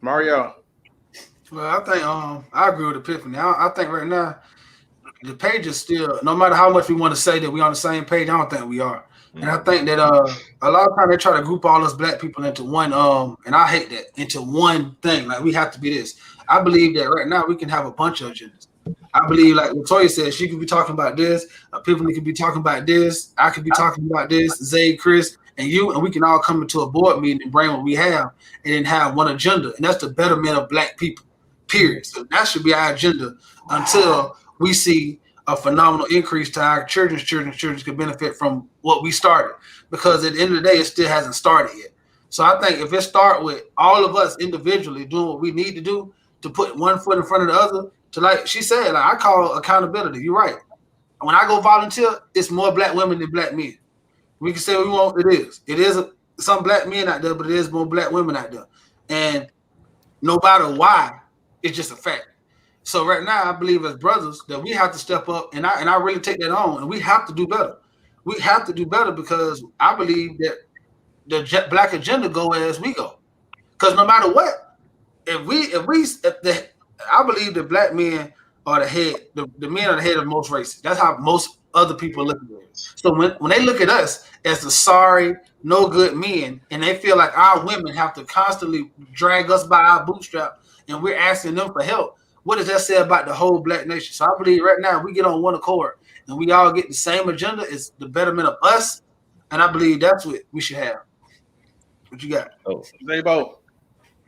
Mario. Well, I think I agree with Epiphany. I think right now the page is still, no matter how much we want to say that we on the same page, I don't think we are. And I think that a lot of times they try to group all us Black people into one and I hate that, into one thing. Like we have to be this. I believe that right now we can have a bunch of agendas. I believe, like Latoya said, she could be talking about this, Epiphany could be talking about this, I could be talking about this, Zay, Chris, and you, and we can all come into a board meeting and bring what we have and then have one agenda, and that's the betterment of Black people, period. So that should be our agenda until we see a phenomenal increase to our children's could benefit from what we started. Because at the end of the day, it still hasn't started yet. So I think if it start with all of us individually doing what we need to do to put one foot in front of the other, to like she said, like I call accountability. You're right. When I go volunteer, it's more Black women than Black men. We can say what we want. It is some Black men out there, but it is more Black women out there. And no matter why, it's just a fact. So right now, I believe as brothers that we have to step up, and I really take that on, and we have to do better. We have to do better because I believe that the Black agenda go as we go. Because no matter what, I believe the Black men are the head. The men are the head of most races. That's how most other people look at it. So when they look at us as the sorry, no good men, and they feel like our women have to constantly drag us by our bootstrap, and we're asking them for help, what does that say about the whole Black nation? So I believe right now we get on one accord and we all get the same agenda. It's the betterment of us, and I believe that's what we should have. What you got? Oh, Zaybo.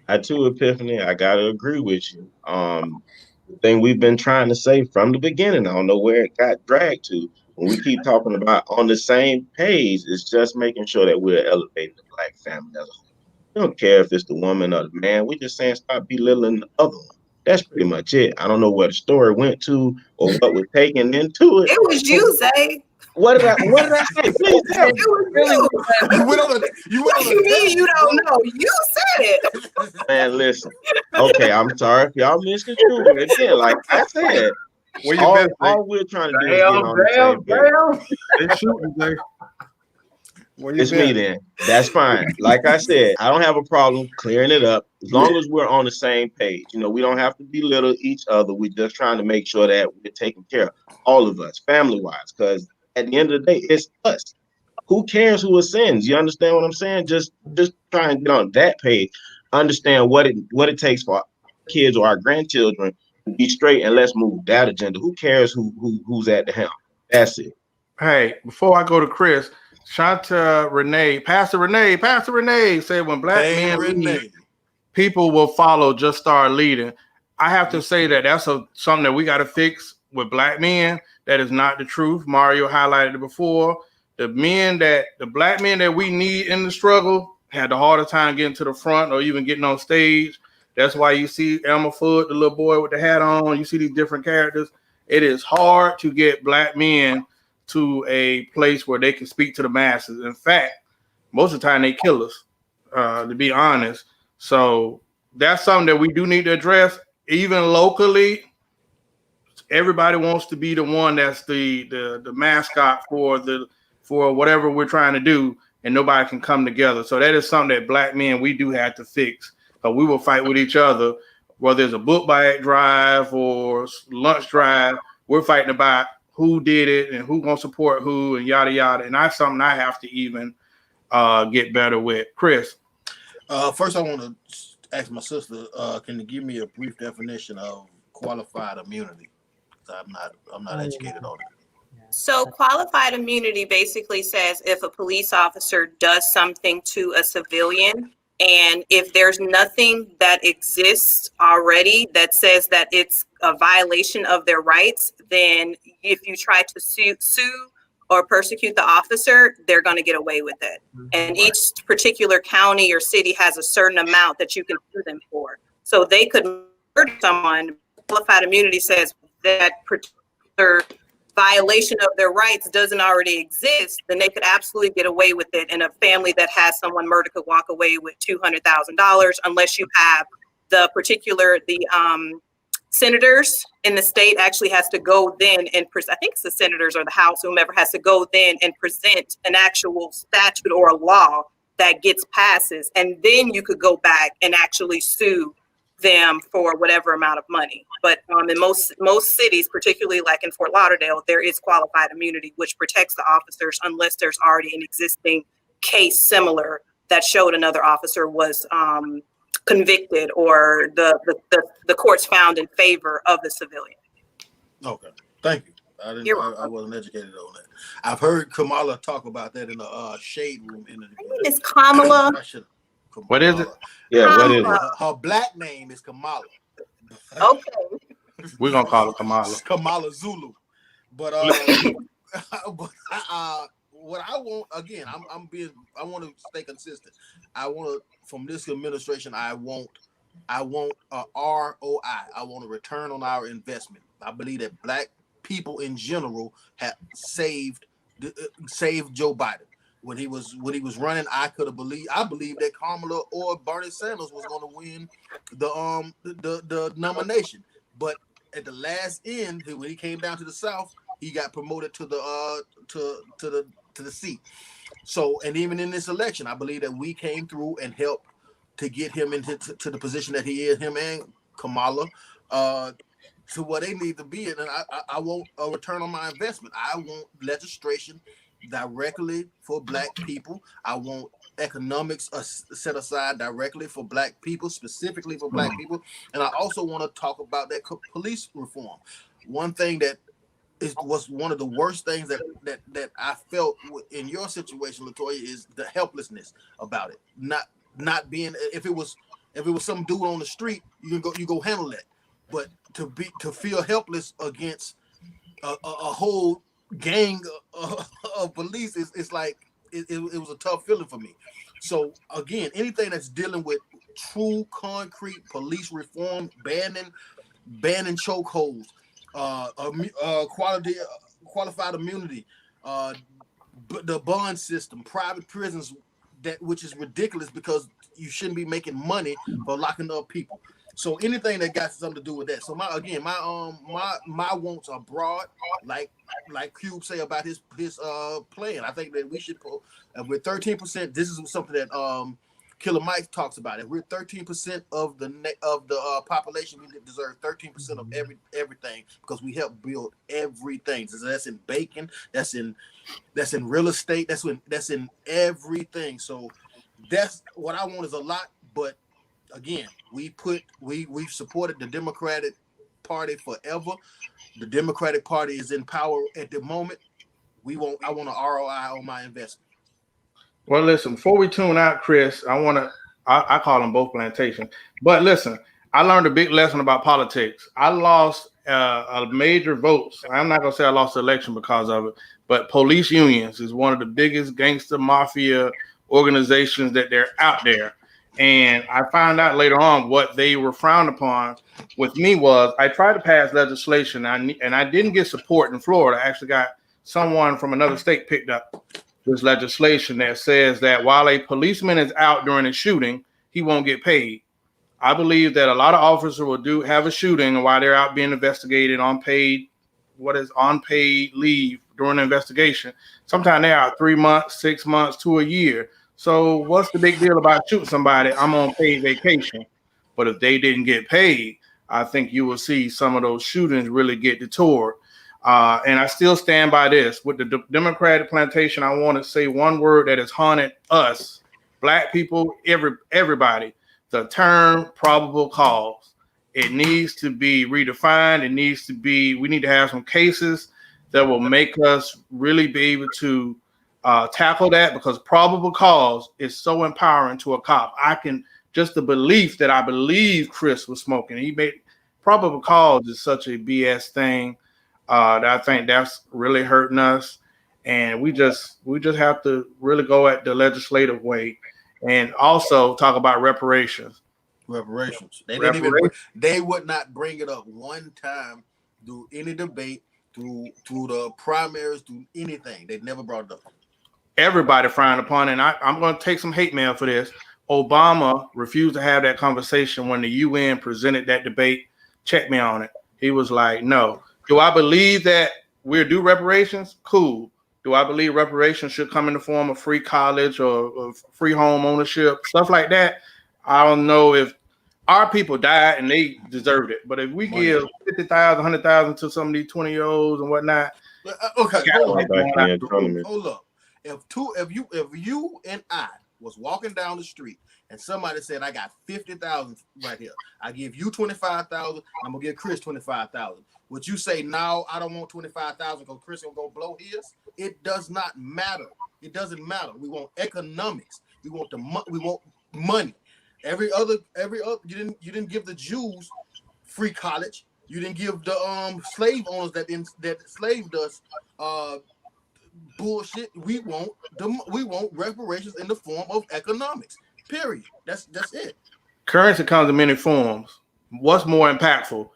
I too, Epiphany, I gotta agree with you. The thing we've been trying to say from the beginning, I don't know where it got dragged to. When we keep talking about on the same page, it's just making sure that we're elevating the Black family as a whole. We don't care if it's the woman or the man. We're just saying stop belittling the other one. That's pretty much it. I don't know where the story went to or what was taken into it. It was you, Zay. What did I say? Please tell me. It was really You went on a what do you mean you don't know? You said it. Man, listen. Okay, I'm sorry if y'all misconstrued it. Again, like I said, Where you been, Zay? all we're trying to do is get on the same page. They shooting, Zay. Where you It's been? me then. That's fine. Like I said, I don't have a problem clearing it up as long as we're on the same page. You know, we don't have to belittle each other. We're just trying to make sure that we're taking care of all of us, family-wise, because at the end of the day, it's us. Who cares who ascends? You understand what I'm saying? Just try and get on that page. Understand what it takes for our kids or our grandchildren to be straight, and let's move that agenda. Who cares who's at the helm? That's it. Hey, before I go to Chris, Shanta Renee, Pastor Renee said when Black men lead, people will follow, just start leading. I have to say that's something that we got to fix with Black men. That is not the truth. Mario highlighted it before. The Black men that we need in the struggle had the harder time getting to the front or even getting on stage. That's why you see Elmer Fudd, the little boy with the hat on. You see these different characters. It is hard to get Black men to a place where they can speak to the masses. In fact, most of the time they kill us, to be honest. So that's something that we do need to address. Even locally, everybody wants to be the one that's the mascot for whatever we're trying to do, and nobody can come together. So that is something that Black men, we do have to fix. But we will fight with each other, whether it's a book bag drive or lunch drive. We're fighting about who did it and who's gonna support who and yada yada. And that's something I have to even get better with. Chris. First, I want to ask my sister, can you give me a brief definition of qualified immunity? I'm not educated on it. So qualified immunity basically says if a police officer does something to a civilian, and if there's nothing that exists already that says that it's a violation of their rights, then if you try to sue or persecute the officer, they're going to get away with it. And each particular county or city has a certain amount that you can sue them for. So they could murder someone. Qualified immunity says that particular violation of their rights doesn't already exist, then they could absolutely get away with it. And a family that has someone murdered could walk away with $200,000 unless you have the senators in the state actually has to go then and I think it's the senators or the House, whomever has to go then and present an actual statute or a law that gets passes. And then you could go back and actually sue them for whatever amount of money. But in most cities, particularly like in Fort Lauderdale, there is qualified immunity, which protects the officers unless there's already an existing case similar that showed another officer was convicted or the courts found in favor of the civilian. Okay, thank you. I wasn't educated on that. I've heard Kamala talk about that in the shade room interview. Her name is Kamala. What is it? Yeah, Kamala. what is it? Her black name is Kamala. Okay. We're gonna call it Kamala. Kamala Zulu. But what I want, again, I want to stay consistent. I want to, from this administration, I want a ROI. I want a return on our investment. I believe that black people in general have saved Joe Biden. When he was running, I believed that Kamala or Bernie Sanders was going to win the nomination. But at the last end, when he came down to the South, he got promoted to the seat. So, and even in this election, I believe that we came through and helped to get him into the position that he is, him and Kamala, to where they need to be. And I want a return on my investment. I want legislation directly for black people. I want economics set aside directly for black people, specifically for black people. And I also want to talk about that police reform. One thing that was one of the worst things that I felt in your situation, LaToya, is the helplessness about it. Not being, if it was some dude on the street, you go handle that. But to feel helpless against a whole gang of police is like it was a tough feeling for me. So again, anything that's dealing with true concrete police reform, banning chokeholds, qualified immunity, the bond system, private prisons, which is ridiculous because you shouldn't be making money for locking up people. So anything that got something to do with that. So my wants are broad, like Cube say about his plan. I think that we should put with 13%. This is something that Killer Mike talks about. If we're 13% of the population, we deserve 13% of everything because we help build everything. So that's in bacon, that's in real estate, that's in everything. So that's what I want is a lot, but again, we've supported the Democratic Party forever. The Democratic Party is in power at the moment. I want an ROI on my investment. Well, listen, before we tune out, Chris, I call them both plantation. But listen, I learned a big lesson about politics. I lost a major votes. I'm not going to say I lost the election because of it, but police unions is one of the biggest gangster mafia organizations that they're out there. And I found out later on what they were frowned upon with me was I tried to pass legislation and I didn't get support in Florida. I actually got someone from another state picked up this legislation that says that while a policeman is out during a shooting, he won't get paid. I believe that a lot of officers will have a shooting while they're out being investigated on paid leave during the investigation. Sometimes they're out 3 months, 6 months to a year. So what's the big deal about shooting somebody? I'm on paid vacation. But if they didn't get paid, I think you will see some of those shootings really get detoured. And I still stand by this. With the Democratic plantation, I want to say one word that has haunted us, black people, everybody, the term probable cause. It needs to be redefined. We need to have some cases that will make us really be able to tackle that, because probable cause is so empowering to a cop. Just the belief that I believe Chris was smoking. He made probable cause is such a BS thing that I think that's really hurting us. And we just have to really go at the legislative way, and also talk about reparations. Reparations. They would not bring it up one time through any debate, through the primaries, through anything. They never brought it up. Everybody frowned upon it. And I'm going to take some hate mail for this. Obama refused to have that conversation when the UN presented that debate. Check me on it. He was like, no. Do I believe that we're due reparations? Cool. Do I believe reparations should come in the form of free college or free home ownership, stuff like that? I don't know if our people died and they deserved it. But if we give 50,000, 100,000 to some of these 20-year-olds and whatnot. Okay, hold up. If you and I was walking down the street and somebody said, I got 50,000 right here, I give you 25,000, I'm gonna give Chris 25,000. Would you say, no, I don't want 25,000 because Chris will go blow his? It does not matter. It doesn't matter. We want economics. We want money. Every other you didn't give the Jews free college. You didn't give the slave owners that enslaved us bullshit. We want reparations in the form of economics. Period. That's it. Currency comes in many forms. What's more impactful?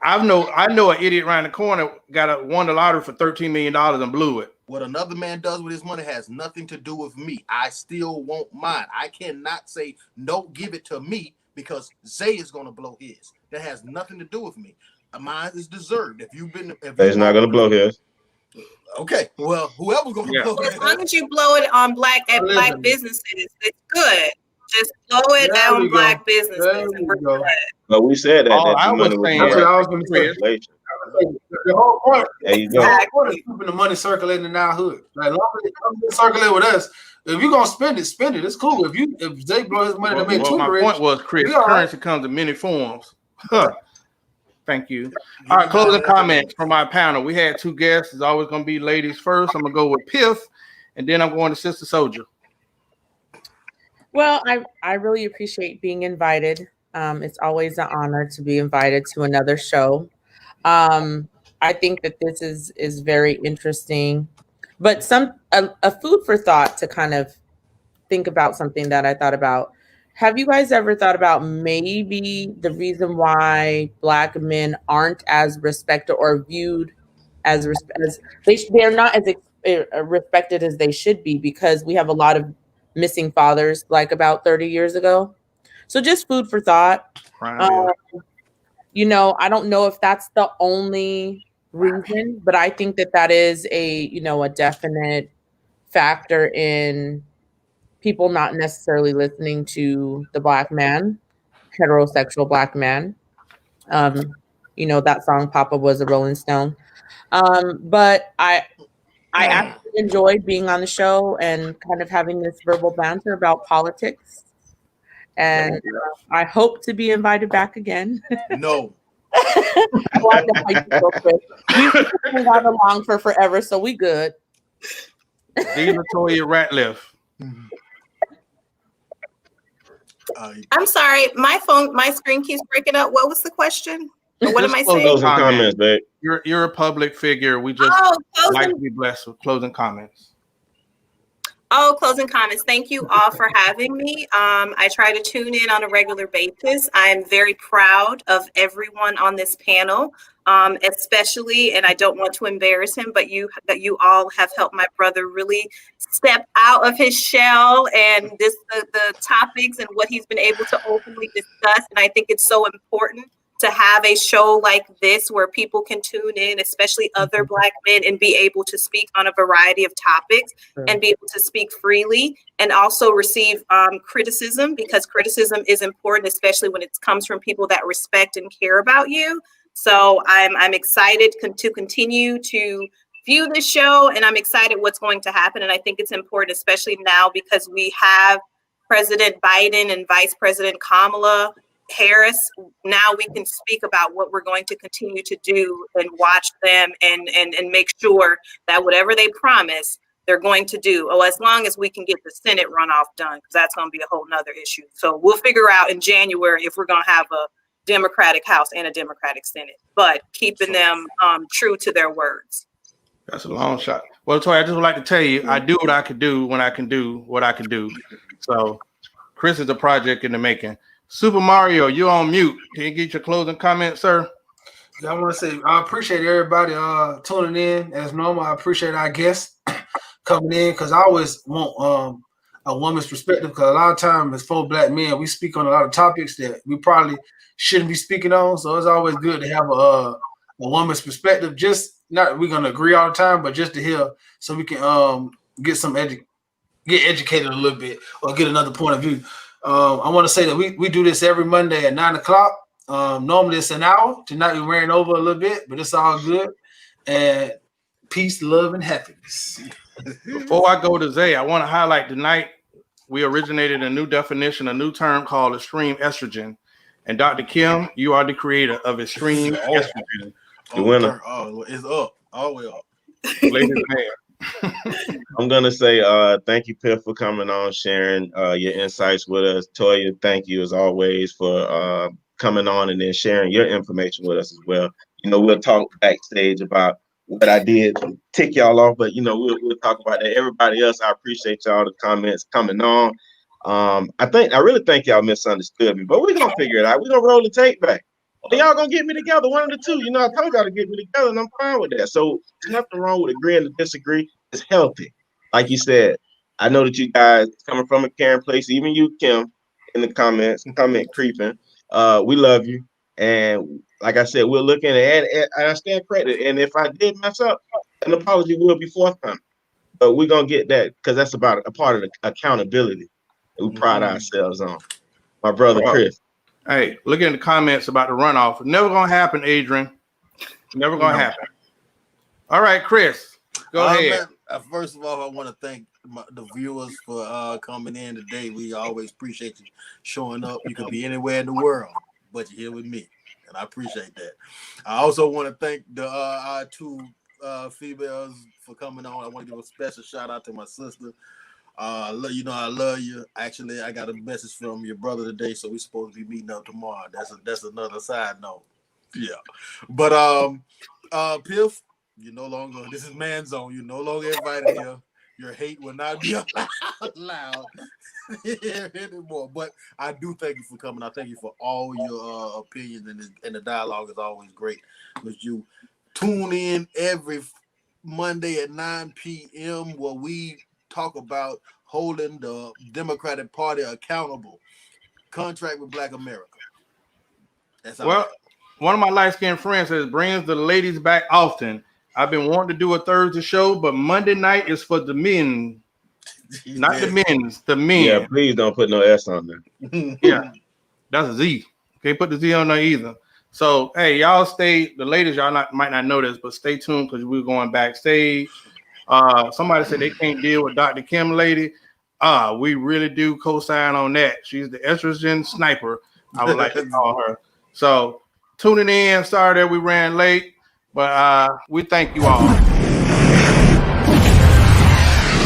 I know an idiot around the corner won the lottery for $13 million and blew it. What another man does with his money has nothing to do with me. I still want mine. I cannot say, no, give it to me because Zay is going to blow his. That has nothing to do with me. Mine is deserved. He's not going to blow his. Okay, well, whoever's going to blow it. As long as you blow it on black businesses, it's good. Just blow it on black businesses. And but we said that. I was going to say. The whole point. There you go. The whole point is keeping the money circulating in our hood. Like, long as it circulate with us. If you're gonna spend it, It's cool. If Jay blow his money to make my point was, Chris, currency comes in many forms. Thank you. All right, closing comments from my panel. We had two guests. It's always going to be ladies first. I'm going to go with Piff, and then I'm going to Sister Soldier. Well, I really appreciate being invited. It's always an honor to be invited to another show. I think that this is very interesting, but a food for thought to kind of think about something that I thought about. Have you guys ever thought about maybe the reason why Black men aren't as respected or viewed as they're not as respected as they should be, because we have a lot of missing fathers like about 30 years ago? So just food for thought. I don't know if that's the only reason, but I think that is a definite factor in people not necessarily listening to the Black man, heterosexual Black man. That song Papa Was a Rolling Stone. But I actually enjoyed being on the show and kind of having this verbal banter about politics. And I hope to be invited back again. No. Well, we've been got along for forever, so we good. Latoya Ratliff. I'm sorry, my screen keeps breaking up. What was the question? Or what am I saying? Closing comments, babe. You're a public figure. We just like to be blessed with closing comments. Closing comments. Thank you all for having me. I try to tune in on a regular basis. I'm very proud of everyone on this panel, especially, and I don't want to embarrass him, but you all have helped my brother really step out of his shell and the topics and what he's been able to openly discuss. And I think it's so important to have a show like this where people can tune in, especially other Black men, and be able to speak on a variety of topics and be able to speak freely and also receive criticism, because criticism is important, especially when it comes from people that respect and care about you. So I'm excited to continue to view this show, and I'm excited what's going to happen. And I think it's important, especially now, because we have President Biden and Vice President Kamala Harris, now we can speak about what we're going to continue to do and watch them and make sure that whatever they promise, they're going to do. Oh, as long as we can get the Senate runoff done, because that's going to be a whole nother issue. So we'll figure out in January if we're going to have a Democratic House and a Democratic Senate, but keeping them true to their words. That's a long shot. Well, Toy, I just would like to tell you, I do what I can do when I can do what I can do. So Chris is a project in the making. Super Mario, you're on mute. Can you get your closing comments, sir? Yeah, I want to say I appreciate everybody tuning in as normal. I appreciate our guests coming in because I always want a woman's perspective because a lot of times as 4 black men, we speak on a lot of topics that we probably shouldn't be speaking on. So it's always good to have a woman's perspective. Just not we're gonna agree all the time, but just to hear so we can get educated a little bit or get another point of view. I want to say that we do this every Monday at 9 o'clock. Normally it's an hour. Tonight we ran over a little bit, but it's all good. And peace, love, and happiness. Before I go to Zay, I want to highlight tonight we originated a new definition, a new term called extreme estrogen. And Dr. Kim, you are the creator of extreme estrogen. The winner. Oh, it's up. All the way up. Ladies and gentlemen. I'm gonna say thank you, Piff, for coming on, sharing your insights with us. Toya, thank you as always for coming on and then sharing your information with us as well. You know, we'll talk backstage about what I did to tick y'all off, but you know, we'll talk about that. Everybody else, I appreciate y'all the comments coming on. I really think y'all misunderstood me, but we're gonna figure it out. We're gonna roll the tape back. Or y'all gonna get me together, one of the two. You know, I told y'all to get me together, and I'm fine with that. So there's nothing wrong with agreeing to disagree. It's healthy. Like you said, I know that you guys coming from a caring place, even you, Kim, in the comments, comment creeping. We love you. And like I said, we're looking at it, and I stand corrected. And if I did mess up, an apology will be forthcoming. But we're gonna get that because that's about a part of the accountability that we pride ourselves on. My brother Chris. Hey, look in the comments about the runoff. Never gonna happen, Adrian. Never gonna happen. All right, Chris, go ahead. First of all, I want to thank the viewers for coming in today. We always appreciate you showing up. You could be anywhere in the world, but you're here with me, and I appreciate that. I also want to thank our 2 females for coming on. I want to give a special shout out to my sister. I love you. Actually, I got a message from your brother today, so we're supposed to be meeting up tomorrow. That's another side note. Yeah, but Piff, you no longer. This is Man Zone. You no longer invited here. Your hate will not be allowed anymore. But I do thank you for coming. I thank you for all your opinions, and the dialogue is always great. Because you tune in every Monday at 9 p.m. where we talk about holding the Democratic Party accountable. Contract with Black America. That's well, one of my light-skinned friends says brings the ladies back often. I've been wanting to do a Thursday show, but Monday night is for the men. Not the men's, the men. Yeah, please don't put no S on there. Yeah, that's a Z. Can't put the Z on there either. So, hey, y'all stay. The ladies, might not know this, but stay tuned because we're going backstage. Somebody said they can't deal with Dr. Kim lady. We really do co-sign on that. She's the estrogen sniper, I would like to call her. So tuning in. Sorry that we ran late, but we thank you all.